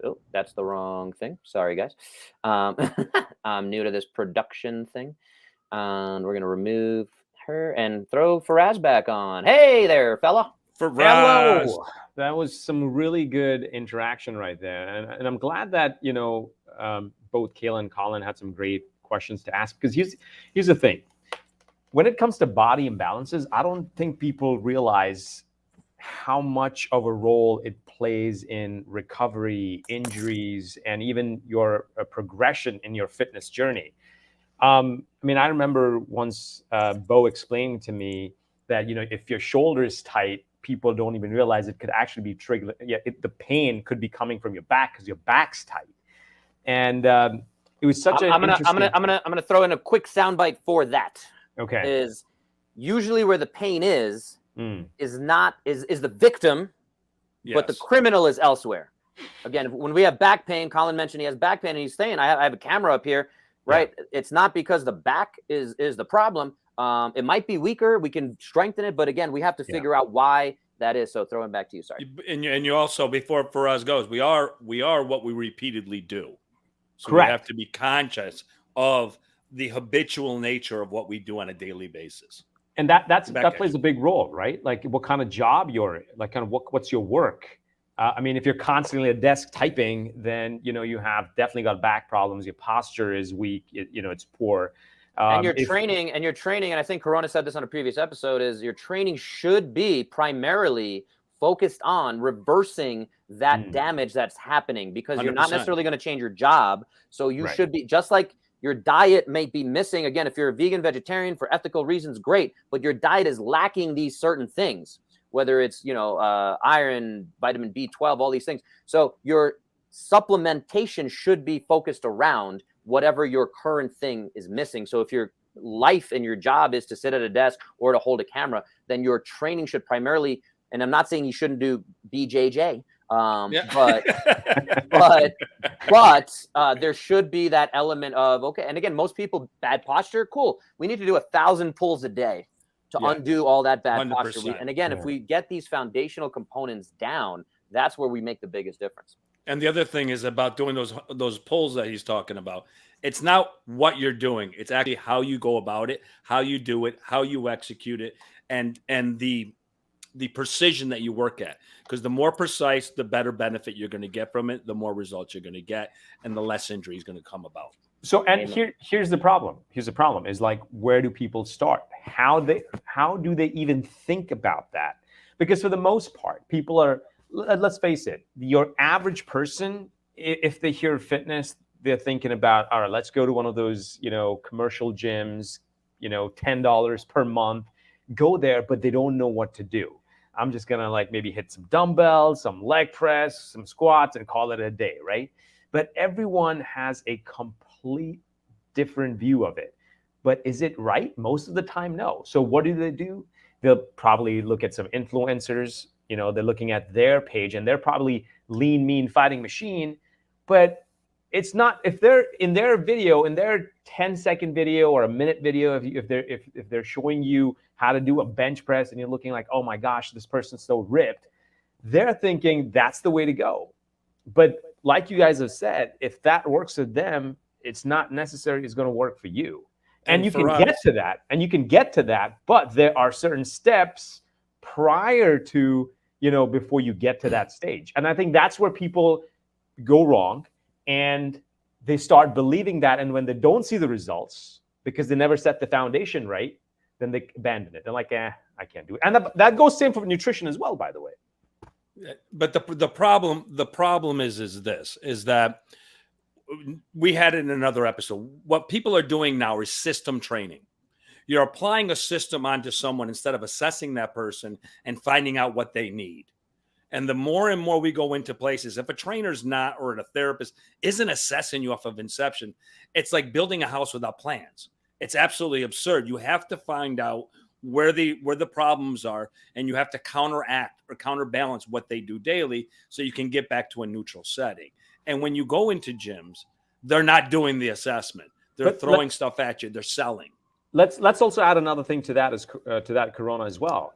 Speaker 1: oh, that's the wrong thing. Sorry, guys. I'm new to this production thing. And we're going to remove her and throw Faraz back on. Hey there, fella.
Speaker 2: Faraz.
Speaker 3: Hello. That was some really good interaction right there. And I'm glad that, both Kayla and Colin had some great questions to ask. Because here's the thing. When it comes to body imbalances, I don't think people realize how much of a role it plays in recovery, injuries, and even your progression in your fitness journey. I remember once Bo explaining to me that, if your shoulder is tight, people don't even realize it could actually be triggered. Yeah, the pain could be coming from your back because your back's tight. And it was such
Speaker 1: I'm gonna throw in a quick soundbite for that.
Speaker 3: Okay.
Speaker 1: Is usually where the pain is the victim,
Speaker 2: Yes.
Speaker 1: but the criminal is elsewhere. Again, when we have back pain, Colin mentioned he has back pain, and he's saying, I have a camera up here, right? Yeah. It's not because the back is the problem. It might be weaker. We can strengthen it, but again, we have to figure out why that is. So throwing back to you, sorry.
Speaker 2: And you also, before Faraz goes, we are what we repeatedly do. So
Speaker 3: Correct.
Speaker 2: We have to be conscious of the habitual nature of what we do on a daily basis.
Speaker 3: And that plays a big role, right? Like what kind of job you're in, like kind of what's your work? If you're constantly at a desk typing, then, you have definitely got back problems. Your posture is weak. It's poor.
Speaker 1: And your training, and I think Corona said this on a previous episode, is your training should be primarily focused on reversing that damage that's happening, because 100%. You're not necessarily going to change your job. So you should be, just like your diet may be missing. Again, if you're a vegan, vegetarian for ethical reasons, great. But your diet is lacking these certain things, whether it's, iron, vitamin B12, all these things. So your supplementation should be focused around whatever your current thing is missing. So if your life and your job is to sit at a desk or to hold a camera, then your training should primarily, and I'm not saying you shouldn't do BJJ, but there should be that element of, okay. And again, most people, bad posture, cool. We need to do 1,000 pulls a day to undo all that bad 100%. Posture. And again, if we get these foundational components down, that's where we make the biggest difference.
Speaker 2: And the other thing is about doing those pulls that he's talking about. It's not what you're doing. It's actually how you go about it, how you do it, how you execute it, and the precision that you work at. Because the more precise, the better benefit you're going to get from it, the more results you're going to get, and the less injury is going to come about.
Speaker 3: So, and here's the problem. Here's the problem is like, where do people start? How do they even think about that? Because for the most part, people are, let's face it, your average person, if they hear fitness, they're thinking about, all right, let's go to one of those, commercial gyms, $10 per month, go there, but they don't know what to do. I'm just going to like maybe hit some dumbbells, some leg press, some squats, and call it a day, right? But everyone has a complete different view of it. But is it right? Most of the time, no. So what do? They'll probably look at some influencers. They're looking at their page, and they're probably lean, mean fighting machine. But it's not, if they're in their video, in their 10-second video or a minute video, if they're showing you how to do a bench press and you're looking like, oh my gosh, this person's so ripped, they're thinking that's the way to go. But like you guys have said, if that works for them, it's not necessarily it's going to work for you. And you can get to that, but there are certain steps prior to, before you get to that stage. And I think that's where people go wrong, and they start believing that. And when they don't see the results because they never set the foundation right, then they abandon it. They're like, I can't do it. And that goes same for nutrition as well, by the way.
Speaker 2: But the problem is that we had it in another episode. What people are doing now is system training. You're applying a system onto someone instead of assessing that person and finding out what they need. And the more and more we go into places, if a trainer's not, or a therapist isn't assessing you off of inception, it's like building a house without plans. It's absolutely absurd. You have to find out where the problems are, and you have to counteract or counterbalance what they do daily so you can get back to a neutral setting. And when you go into gyms, they're not doing the assessment. They're throwing stuff at you. They're selling.
Speaker 3: Let's also add another thing to that, to that Corona as well.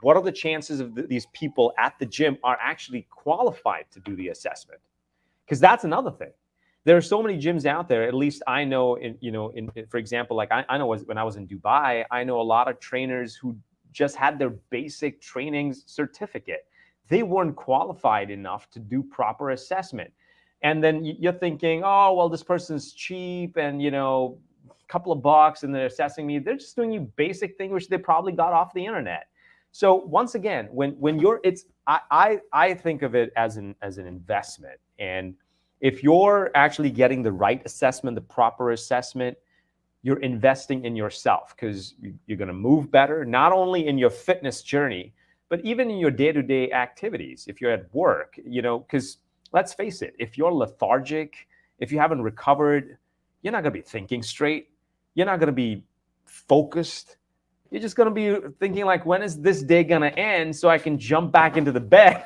Speaker 3: What are the chances of these people at the gym are actually qualified to do the assessment? Because that's another thing. There are so many gyms out there. At least I know, for example, like I know when I was in Dubai, I know a lot of trainers who just had their basic training certificate. They weren't qualified enough to do proper assessment. And then you're thinking, oh, well, this person's cheap and, couple of bucks and they're assessing me. They're just doing you basic thing, which they probably got off the internet. So once again, when you're, I think of it as an investment. And if you're actually getting the right assessment, the proper assessment, you're investing in yourself, because you're going to move better, not only in your fitness journey, but even in your day-to-day activities. If you're at work, because let's face it, if you're lethargic, if you haven't recovered, you're not going to be thinking straight. You're not going to be focused. You're just going to be thinking like, when is this day going to end so I can jump back into the bed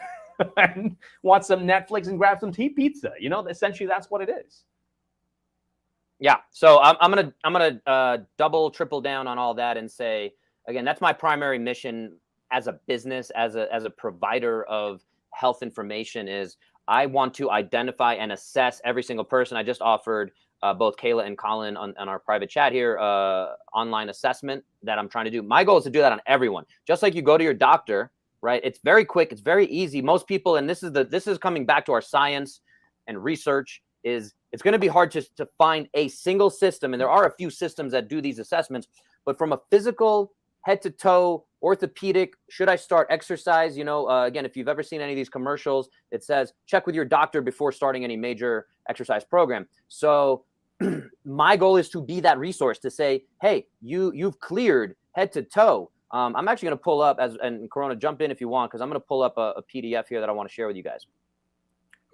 Speaker 3: and watch some Netflix and grab some pizza? Essentially that's what it is.
Speaker 1: Yeah. So I'm gonna double, triple down on all that and say, again, that's my primary mission as a business, as a provider of health information, is I want to identify and assess every single person. I just offered both Kayla and Colin on our private chat here, online assessment that I'm trying to do. My goal is to do that on everyone. Just like you go to your doctor, right? It's very quick. It's very easy. Most people, and this is coming back to our science and research, is it's going to be hard to find a single system. And there are a few systems that do these assessments, but from a physical, head to toe, orthopedic, should I start exercise? Again, if you've ever seen any of these commercials, it says, check with your doctor before starting any major exercise program. So my goal is to be that resource to say, hey, you've cleared head to toe. I'm actually going to pull up, and Corona, jump in if you want, because I'm going to pull up a PDF here that I want to share with you guys.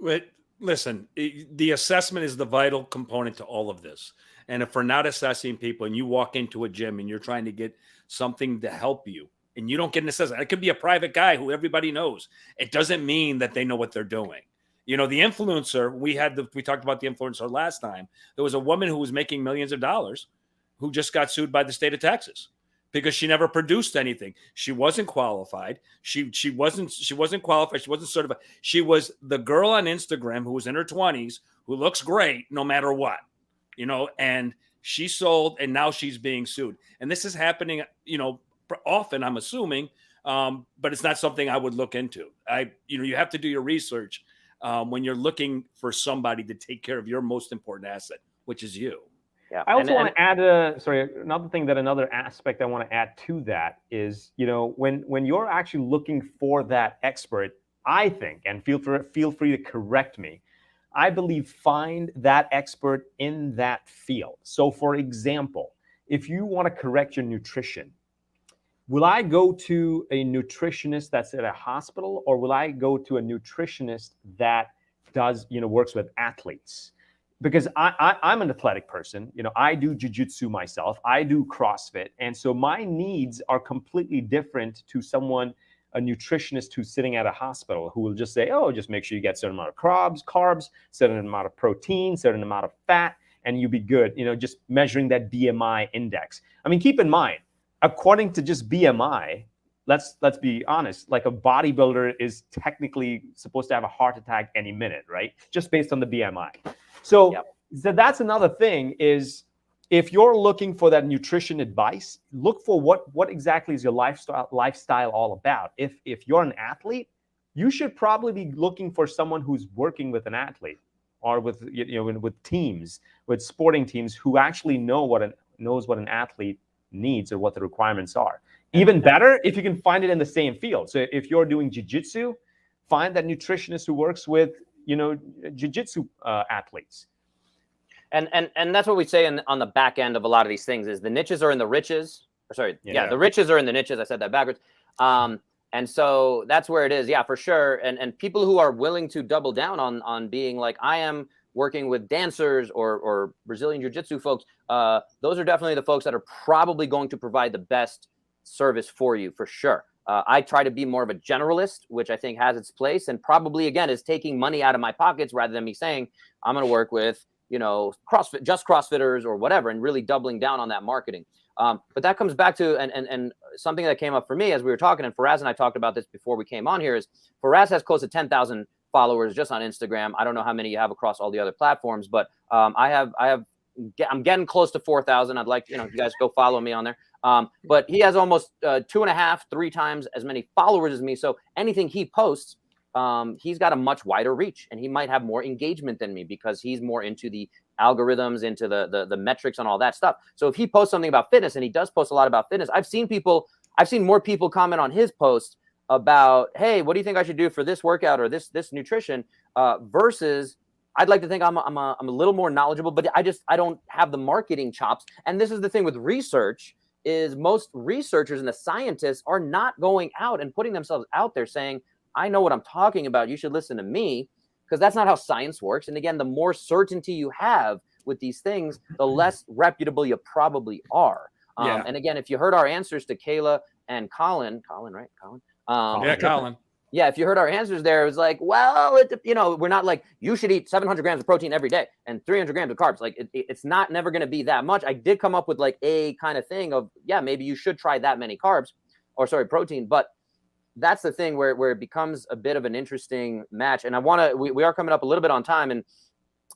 Speaker 2: But listen, the assessment is the vital component to all of this. And if we're not assessing people and you walk into a gym and you're trying to get something to help you and you don't get an assessment, it could be a private guy who everybody knows. It doesn't mean that they know what they're doing. You know, the influencer, we talked about the influencer last time. There was a woman who was making millions of dollars who just got sued by the state of Texas because she never produced anything. She wasn't qualified. She wasn't qualified. She wasn't certified. She was the girl on Instagram who was in her 20s who looks great no matter what, you know, and she sold and now she's being sued. And this is happening, you know, often, I'm assuming, but it's not something I would look into. You have to do your research when you're looking for somebody to take care of your most important asset, which is you.
Speaker 1: Yeah.
Speaker 3: I also want to add another aspect I want to add to that is, you know, when you're actually looking for that expert, I think, and feel free to correct me, I believe find that expert in that field. So for example, if you want to correct your nutrition, will I go to a nutritionist that's at a hospital, or will I go to a nutritionist that does, you know, works with athletes? Because I'm an athletic person, you know, I do jiu-jitsu myself, I do CrossFit. And so my needs are completely different to a nutritionist who's sitting at a hospital who will just say, oh, just make sure you get a certain amount of carbs, certain amount of protein, certain amount of fat, and you'll be good. You know, just measuring that BMI index. I mean, keep in mind, according to just BMI, let's be honest, like a bodybuilder is technically supposed to have a heart attack any minute, right? Just based on the BMI. So that's another thing is, if you're looking for that nutrition advice, look for what exactly is your lifestyle all about. If you're an athlete, you should probably be looking for someone who's working with an athlete or with teams, with sporting teams who actually knows what an athlete needs or what the requirements are. Even better if you can find it in the same field. So if you're doing jiu-jitsu, find that nutritionist who works with, you know, jiu-jitsu athletes.
Speaker 1: And that's what we say on the back end of a lot of these things is the niches are in the riches. The riches are in the niches. I said that backwards. And so that's where it is. Yeah, for sure. And people who are willing to double down on being like, I am working with dancers or Brazilian jiu-jitsu folks, those are definitely the folks that are probably going to provide the best service for you, for sure. I try to be more of a generalist, which I think has its place and probably, again, is taking money out of my pockets rather than me saying, I'm going to work with, you know, CrossFitters or whatever, and really doubling down on that marketing. But that comes back to, and something that came up for me as we were talking, and Faraz and I talked about this before we came on here, is Faraz has close to 10,000 followers just on Instagram. I don't know how many you have across all the other platforms, but I'm getting close to 4,000. I'd like, you know, you guys go follow me on there. But he has almost 2.5, 3 times as many followers as me. So anything he posts, he's got a much wider reach, and he might have more engagement than me because he's more into the algorithms, into the metrics and all that stuff. So if he posts something about fitness, and he does post a lot about fitness, I've seen more people comment on his post about, hey, what do you think I should do for this workout or this nutrition, versus I'd like to think I'm a little more knowledgeable, but I don't have the marketing chops. And this is the thing with research, is most researchers and the scientists are not going out and putting themselves out there saying, I know what I'm talking about, you should listen to me, because that's not how science works. And again, the more certainty you have with these things, the less reputable you probably are. And again, if you heard our answers to Kayla and Colin, right? Colin.
Speaker 2: Colin.
Speaker 1: Yeah, if you heard our answers there, it was like, well, we're not like, you should eat 700 grams of protein every day and 300 grams of carbs. Like, it's not never going to be that much. I did come up with like a kind of thing of, yeah, maybe you should try that many protein. But that's the thing where it becomes a bit of an interesting match. And we are coming up a little bit on time, and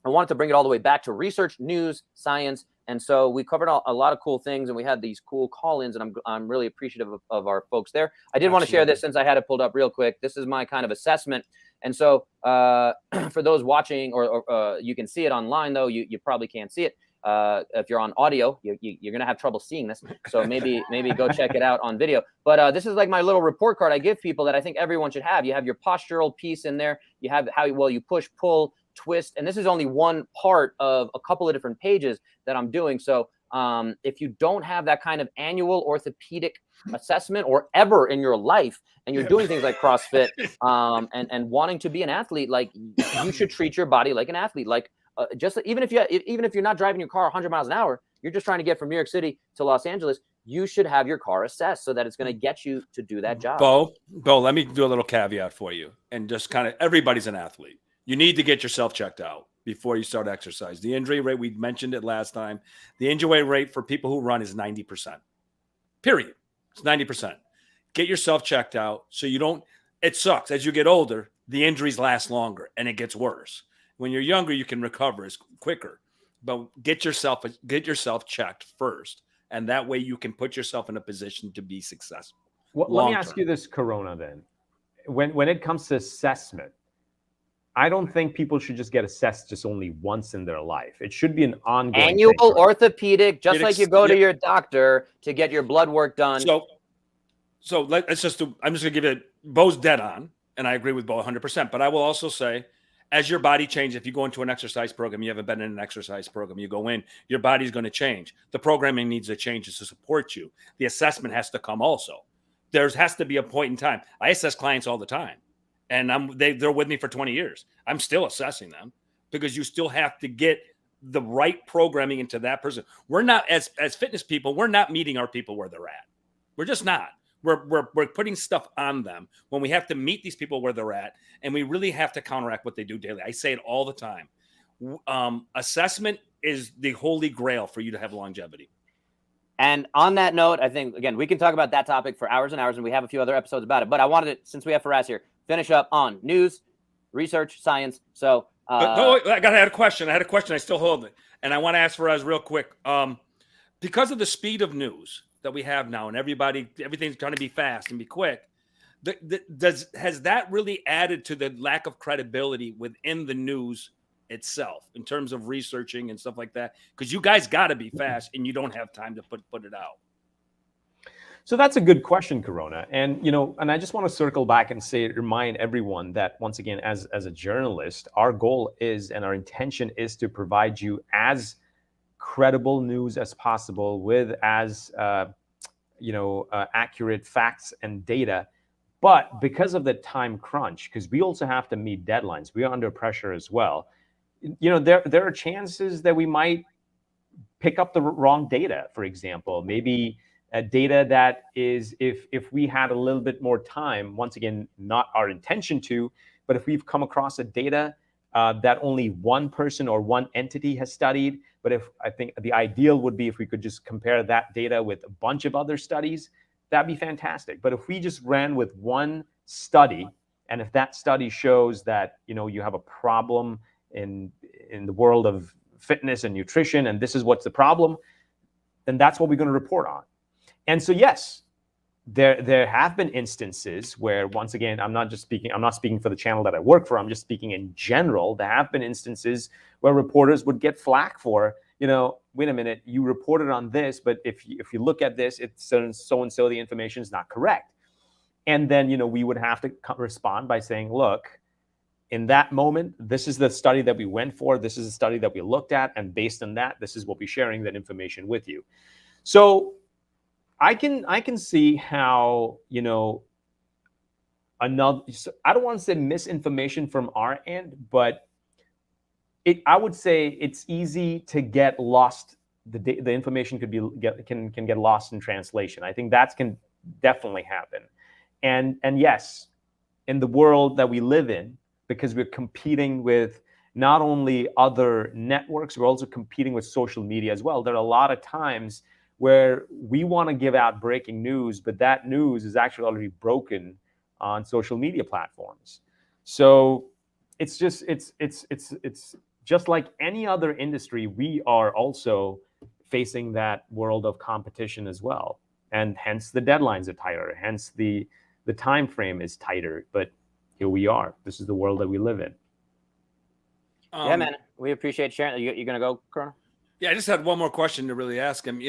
Speaker 1: I wanted to bring it all the way back to research, news, science. And so we covered a lot of cool things, and we had these cool call-ins, and I'm really appreciative of our folks there. I did want to share this since I had it pulled up real quick. This is my kind of assessment. And so for those watching, or you can see it online, though, you probably can't see it. If you're on audio, you're going to have trouble seeing this. So maybe go check it out on video. But this is like my little report card I give people that I think everyone should have. You have your postural piece in there. You have how well you push, pull, twist. And this is only one part of a couple of different pages that I'm doing. So if you don't have that kind of annual orthopedic assessment or ever in your life, and you're doing things like CrossFit and wanting to be an athlete, like you should treat your body like an athlete. Like just even if you're not driving your car 100 miles an hour, you're just trying to get from New York City to Los Angeles. You should have your car assessed so that it's going to get you to do that job.
Speaker 2: Bo, let me do a little caveat for you, and just kind of everybody's an athlete. You need to get yourself checked out before you start exercise. The injury rate, we mentioned it last time. The injury rate for people who run is 90%. Period. It's 90%. Get yourself checked out so you don't. It sucks as you get older. The injuries last longer and it gets worse. When you're younger, you can recover quicker. But get yourself checked first. And that way you can put yourself in a position to be successful.
Speaker 3: Well, let me ask you this, Corona, then. When it comes to assessment, I don't think people should just get assessed just only once in their life. It should be an ongoing
Speaker 1: annual
Speaker 3: thing,
Speaker 1: orthopedic, just like you go to your doctor to get your blood work done.
Speaker 2: So let's just do, I'm just going to give it, Bo's dead on, and I agree with Bo 100%. But I will also say, as your body changes, if you go into an exercise program, you haven't been in an exercise program, you go in, your body's going to change. The programming needs to change to support you. The assessment has to come also. There has to be a point in time. I assess clients all the time, and they're with me for 20 years. I'm still assessing them because you still have to get the right programming into that person. We're not, as fitness people, we're not meeting our people where they're at. We're just not. We're putting stuff on them when we have to meet these people where they're at, and we really have to counteract what they do daily. I say it all the time. Assessment is the holy grail for you to have longevity.
Speaker 1: And on that note, I think, again, we can talk about that topic for hours and hours, and we have a few other episodes about it. But I wanted to, since we have Faraz here, finish up on news, research, science. So,
Speaker 2: I had a question. I still hold it, and I want to ask Faraz real quick. Because of the speed of news that we have now, and everything's trying to be fast and be quick, has that really added to the lack of credibility within the news itself in terms of researching and stuff like that? Because you guys got to be fast, and you don't have time to put it out.
Speaker 3: So that's a good question, Corona. And, and I just want to circle back and remind everyone that, once again, as a journalist, our goal is, and our intention is, to provide you as credible news as possible with as accurate facts and data. But because of the time crunch, because we also have to meet deadlines, we are under pressure as well. There are chances that we might pick up the wrong data. For example, maybe data that is, if we had a little bit more time, once again, not our intention to, but if we've come across a data that only one person or one entity has studied, but I think the ideal would be if we could just compare that data with a bunch of other studies, that'd be fantastic. But if we just ran with one study, and if that study shows that you have a problem in the world of fitness and nutrition, and this is what's the problem, then that's what we're going to report on. And so, yes, there have been instances where, once again, I'm not speaking for the channel that I work for, I'm just speaking in general. There have been instances where reporters would get flack for, wait a minute, you reported on this, but if you look at this, it's so-and-so, the information is not correct. And then, we would have to respond by saying, look, in that moment, this is the study that we went for, this is the study that we looked at, and based on that, this is what we're sharing that information with you. So I can see how, I don't want to say misinformation from our end, but I would say it's easy to get lost. The information can get lost in translation. I think that can definitely happen. And yes, in the world that we live in, because we're competing with not only other networks, we're also competing with social media as well. There are a lot of times where we want to give out breaking news, but that news is actually already broken on social media platforms. So it's just like any other industry. We are also facing that world of competition as well, and hence the deadlines are tighter, hence the time frame is tighter. But here we are. This is the world that we live in.
Speaker 1: Yeah, man, we appreciate sharing. You're gonna go, Corona?
Speaker 2: Yeah, I just had one more question to really ask him.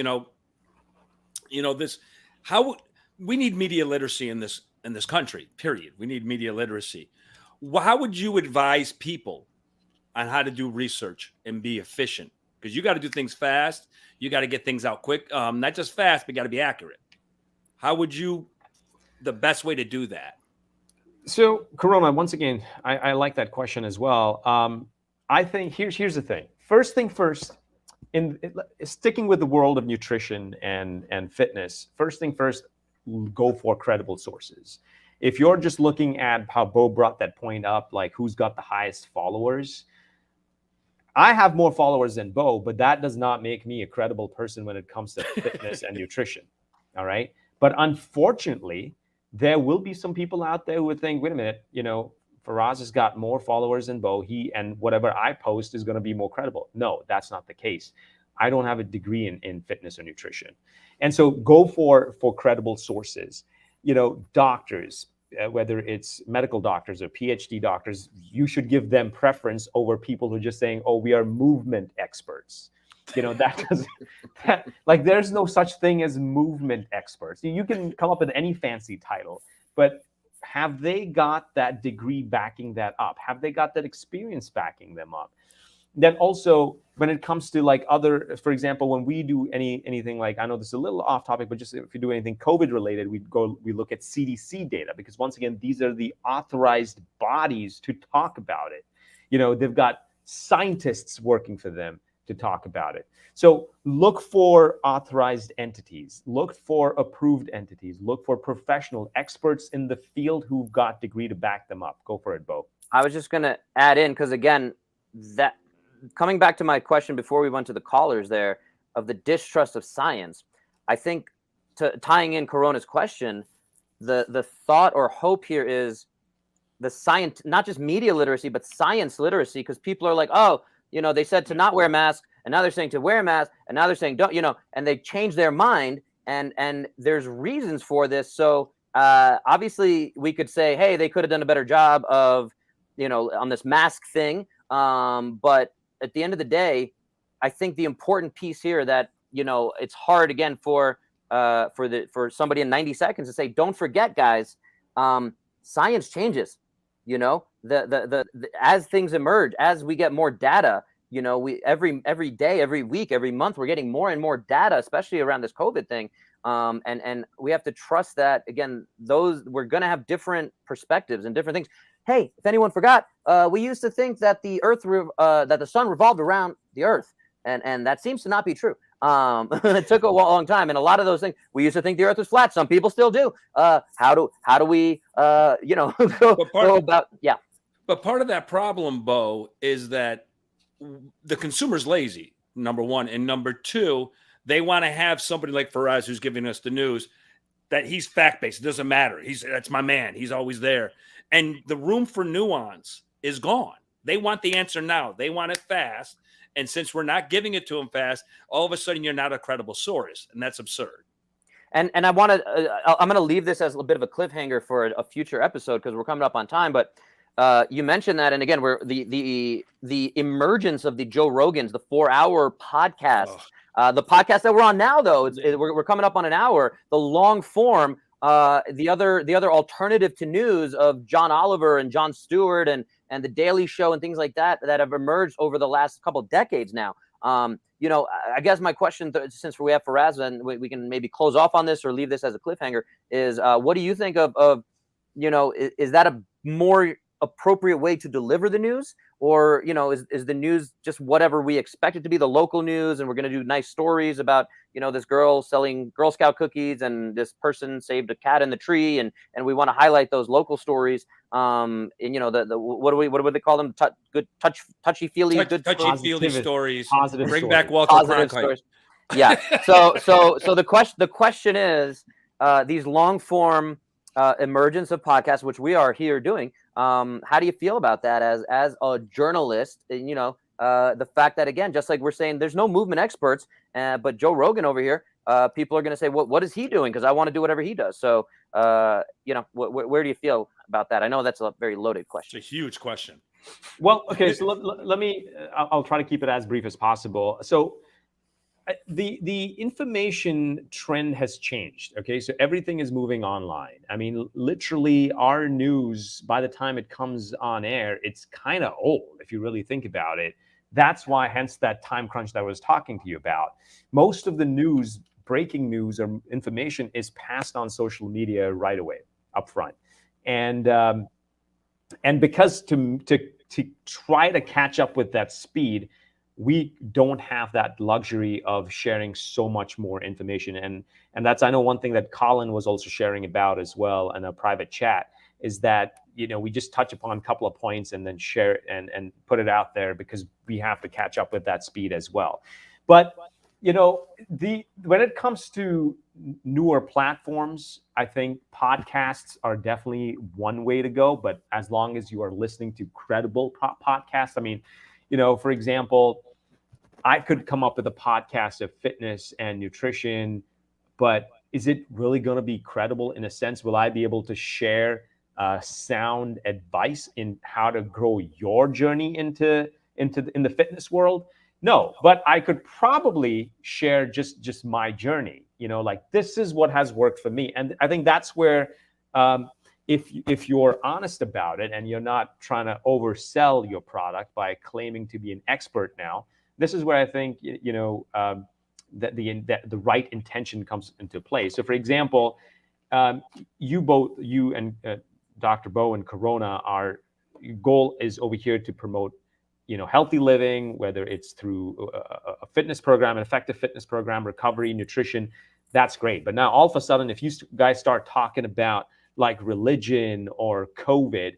Speaker 2: How we need media literacy in this country, period. We need media literacy. How would you advise people on how to do research and be efficient because you got to do things fast. You got to get things out quick, not just fast, but got to be accurate. How would you, the best way to do that?
Speaker 3: So, Corona, once again, I like that question as well. I think here's the thing. First thing first, sticking with the world of nutrition and fitness, first thing first, go for credible sources. If you're just looking at how Bo brought that point up, like who's got the highest followers, I have more followers than Bo, but that does not make me a credible person when it comes to fitness and nutrition. All right. But unfortunately, there will be some people out there who would think, wait a minute, Faraz has got more followers than Bo. And whatever I post is going to be more credible. No, that's not the case. I don't have a degree in fitness or nutrition. And so go for credible sources. Doctors, whether it's medical doctors or PhD doctors, you should give them preference over people who are just saying, oh, we are movement experts. There's no such thing as movement experts. You can come up with any fancy title, but have they got that degree backing that up? Have they got that experience backing them up? Then also, when it comes to other, for example, when we do anything I know this is a little off topic, but just if you do anything COVID related, we look at CDC data, because once again, these are the authorized bodies to talk about it. They've got scientists working for them to talk about it. So look for authorized entities, look for approved entities, look for professional experts in the field who've got degree to back them up. Go for it, Bo.
Speaker 1: I was just going to add in, because again, that coming back to my question before we went to the callers there of the distrust of science, I think tying in Corona's question, the thought or hope here is the science, not just media literacy, but science literacy, because people are like, oh, they said to not wear masks, and now they're saying to wear a mask, and now they're saying don't, and they change their mind, and there's reasons for this. So obviously we could say, hey, they could have done a better job of, on this mask thing. But at the end of the day, I think the important piece here that, it's hard again for somebody in 90 seconds to say, don't forget, guys, science changes. As things emerge, as we get more data, we every day, every week, every month, we're getting more and more data, especially around this COVID thing. And we have to trust that, again, we're going to have different perspectives and different things. Hey, if anyone forgot, we used to think that the that the sun revolved around the earth, and that seems to not be true. It took a long time, and a lot of those things we used to think the earth was flat. Some people still do. How do we go about? Yeah.
Speaker 2: But part of that problem, Bo, is that the consumer's lazy, number one, and number two, they want to have somebody like Faraz, who's giving us the news, that he's fact-based. It doesn't matter. That's my man. He's always there. And the room for nuance is gone. They want the answer now. They want it fast. And since we're not giving it to them fast, all of a sudden you're not a credible source. And that's absurd.
Speaker 1: And I'm going to leave this as a bit of a cliffhanger for a future episode, because we're coming up on time. But you mentioned that. And again, we're the emergence of the Joe Rogans, the 4-hour podcast. The podcast that we're on now, though, we're coming up on an hour. The long form, the other alternative to news of John Oliver and Jon Stewart and the Daily Show and things like that have emerged over the last couple of decades now. I guess my question, since we have Faraz, and we can maybe close off on this or leave this as a cliffhanger, is what do you think of is that a more appropriate way to deliver the news, or is the news just whatever we expect it to be, the local news, and we're going to do nice stories about this girl selling Girl Scout cookies and this person saved a cat in the tree, and we want to highlight those local stories, and what do they call them, touchy feely
Speaker 2: stories,
Speaker 3: positive
Speaker 2: bring
Speaker 3: stories.
Speaker 2: Back Walter Cronkite.
Speaker 1: Yeah. So the question is, these long form emergence of podcasts, which we are here doing. How do you feel about that as a journalist? The fact that, again, just like we're saying, there's no movement experts, but Joe Rogan over here, people are going to say, what is he doing? Because I want to do whatever he does. So, where do you feel about that? I know that's a very loaded question.
Speaker 2: It's a huge question.
Speaker 3: Well, okay, so let me, I'll try to keep it as brief as possible. So the information trend has changed. Okay, so everything is moving online. I mean, literally, our news, by the time it comes on air, it's kind of old if you really think about it. That's why, hence that time crunch that I was talking to you about. Most of the news, breaking news or information is passed on social media right away, up front. And because to try to catch up with that speed, we don't have that luxury of sharing so much more information. And that's, I know, one thing that Colin was also sharing about as well in a private chat, is that, you know, we just touch upon a couple of points and then share and put it out there because we have to catch up with that speed as well. But, you know, when it comes to newer platforms, I think podcasts are definitely one way to go. But as long as you are listening to credible podcasts, I mean, you know, for example, I could come up with a podcast of fitness and nutrition, but is it really going to be credible in a sense? Will I be able to share sound advice in how to grow your journey in the fitness world? No, but I could probably share just my journey. You know, like, this is what has worked for me, and I think that's where, if you're honest about it and you're not trying to oversell your product by claiming to be an expert now, this is where I think, you know, that the right intention comes into play. So, for example, you and Dr. Bo and Corona, our goal is over here to promote, you know, healthy living, whether it's through a fitness program, an effective fitness program, recovery, nutrition. That's great. But now all of a sudden, if you guys start talking about like religion or COVID,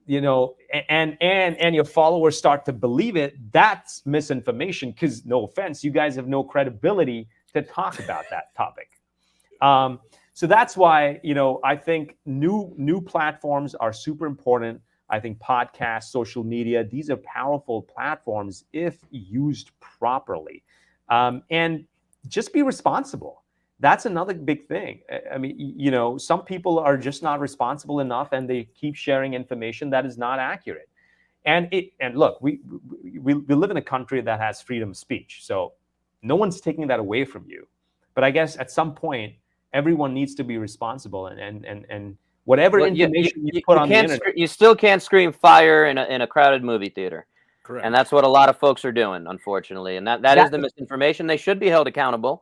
Speaker 3: you know, and your followers start to believe it, that's misinformation, because, no offense, you guys have no credibility to talk about that topic. So that's why, you know, I think new platforms are super important. I think podcasts, social media, these are powerful platforms if used properly. And just be responsible. That's another big thing. I mean, you know, some people are just not responsible enough, and they keep sharing information that is not accurate. And look, we live in a country that has freedom of speech, so no one's taking that away from you. But I guess at some point, everyone needs to be responsible, and whatever information you put on the internet.
Speaker 1: You still can't scream fire in a crowded movie theater.
Speaker 2: Correct.
Speaker 1: And that's what a lot of folks are doing, unfortunately. And that is the misinformation. They should be held accountable.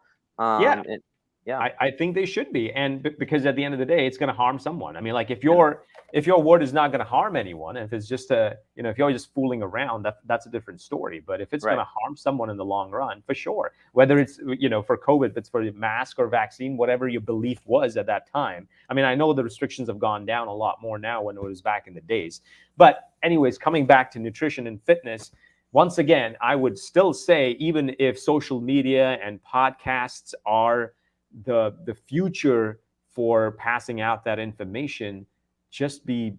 Speaker 3: Yeah, I think they should be, and because at the end of the day, it's going to harm someone. I mean, like, if your word is not going to harm anyone, if it's just if you're just fooling around, that's a different story. But if it's going to harm someone in the long run, for sure, whether it's, you know, for COVID, if it's for the mask or vaccine, whatever your belief was at that time. I mean, I know the restrictions have gone down a lot more now when it was back in the days. But anyways, coming back to nutrition and fitness, once again, I would still say, even if social media and podcasts are the future for passing out that information, just be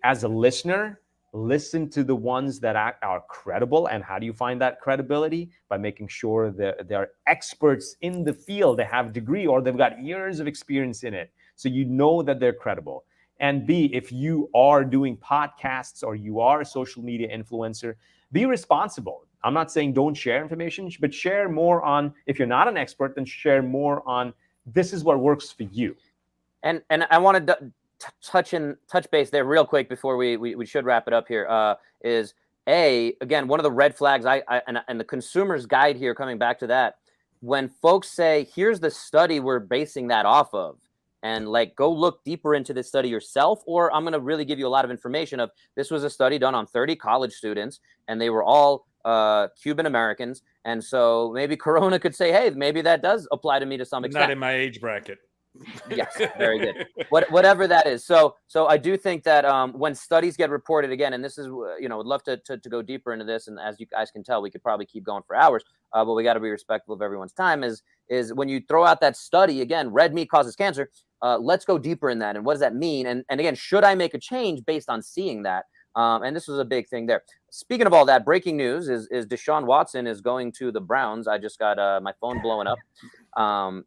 Speaker 3: as a listener, listen to the ones that are credible. And how do you find that credibility? By making sure that they're experts in the field, they have a degree or they've got years of experience in it, so you know that they're credible. And B, if you are doing podcasts or you are a social media influencer, be responsible. I'm not saying don't share information, but share more on, if you're not an expert, then share more on, this is what works for you.
Speaker 1: And I want to touch base there real quick before we should wrap it up here. Is again, one of the red flags and the consumer's guide here, coming back to that, when folks say, here's the study we're basing that off of, and like, go look deeper into this study yourself, or I'm going to really give you a lot of information of, this was a study done on 30 college students, and they were all Cuban Americans. And so maybe Corona could say, hey, maybe that does apply to me to some extent.
Speaker 2: Not in my age bracket.
Speaker 1: Yes, very good. Whatever that is. So I do think that when studies get reported, again, and this is, you know, would love to go deeper into this. And as you guys can tell, we could probably keep going for hours, but we got to be respectful of everyone's time. Is when you throw out that study, again, red meat causes cancer. Let's go deeper in that. And what does that mean? And again, should I make a change based on seeing that? And this was a big thing there. Speaking of all that, breaking news is Deshaun Watson is going to the Browns. I just got my phone blowing up.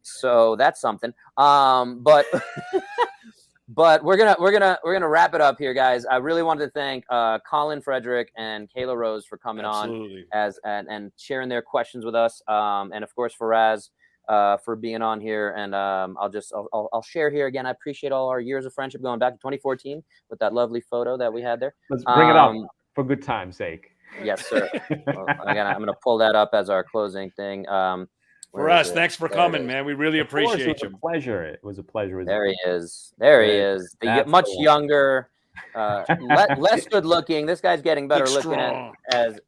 Speaker 1: So that's something. But but we're gonna wrap it up here, guys. I really wanted to thank Colin Frederick and Kayla Rose for coming on and sharing their questions with us. And of course, Faraz, for being on here. And I'll share here again. I appreciate all our years of friendship going back to 2014 with that lovely photo that we had there.
Speaker 3: Let's bring it up for good time's sake.
Speaker 1: Yes, sir. Well, I'm gonna pull that up as our closing thing.
Speaker 2: For us, thanks for coming, man. We really
Speaker 3: Of course,
Speaker 2: appreciate
Speaker 3: it was
Speaker 2: you.
Speaker 3: a pleasure. It was a pleasure.
Speaker 1: There he is. There he is.
Speaker 3: That's
Speaker 1: Much
Speaker 3: the one.
Speaker 1: younger, less good looking. This guy's getting better
Speaker 2: Look
Speaker 1: looking
Speaker 2: strong.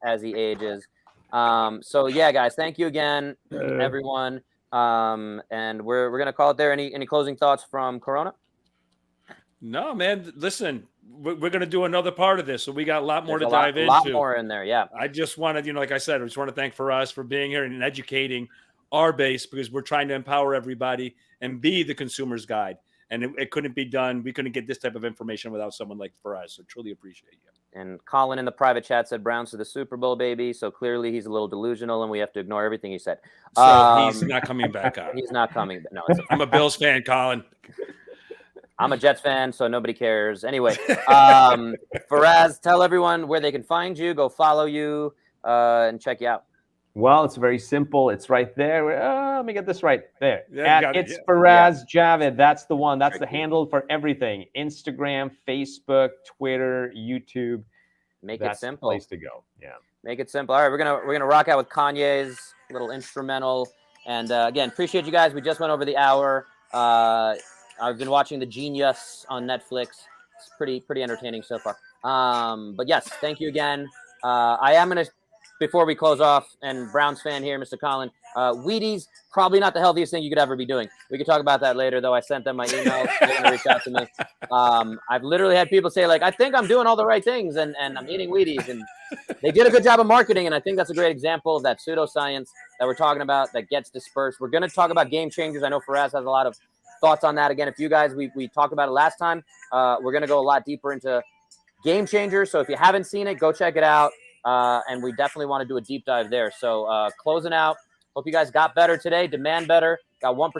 Speaker 1: as he ages. So yeah, guys, thank you again, everyone. And we're gonna call it there. Any closing thoughts from Corona?
Speaker 2: No, man. Listen, we're going to do another part of this, so we got a lot more
Speaker 1: There's
Speaker 2: to dive into.
Speaker 1: A lot more in there. Yeah.
Speaker 2: I just wanted, like I said, I just want to thank Faraz for being here and educating our base, because we're trying to empower everybody and be the consumer's guide. And it couldn't be done. We couldn't get this type of information without someone like Faraz. So truly appreciate you.
Speaker 1: And Colin in the private chat said Browns to the Super Bowl, baby. So clearly he's a little delusional, and we have to ignore everything he said.
Speaker 2: So he's not coming back on.
Speaker 1: He's not coming. No,
Speaker 2: I'm a Bills fan, Colin.
Speaker 1: I'm a Jets fan, so nobody cares. Anyway, Faraz, tell everyone where they can find you, go follow you, and check you out.
Speaker 3: Well, it's very simple. It's right there. Let me get this right there.
Speaker 2: Yeah,
Speaker 3: It's Faraz Javed. That's the one. That's the handle for everything. Instagram, Facebook, Twitter, YouTube.
Speaker 1: Make
Speaker 3: That's
Speaker 1: it simple.
Speaker 3: The place to go. Yeah.
Speaker 1: Make it simple. All right, we're gonna rock out with Kanye's little instrumental. And again, appreciate you guys. We just went over the hour. I've been watching The Genius on Netflix. It's pretty entertaining so far. But yes, thank you again. I am gonna, before we close off, and Browns fan here, Mr. Colin, Wheaties, probably not the healthiest thing you could ever be doing. We could talk about that later, though. I sent them my email. They're gonna reach out to me. I've literally had people say, like, I think I'm doing all the right things, and I'm eating Wheaties, and they did a good job of marketing, and I think that's a great example of that pseudoscience that we're talking about that gets dispersed. We're gonna talk about game changers. I know Faraz has a lot of thoughts on that. Again, if you guys, we talked about it last time. We're gonna go a lot deeper into game changers. So if you haven't seen it, go check it out. And we definitely want to do a deep dive there. So closing out, hope you guys got better today. Demand better. Got 1%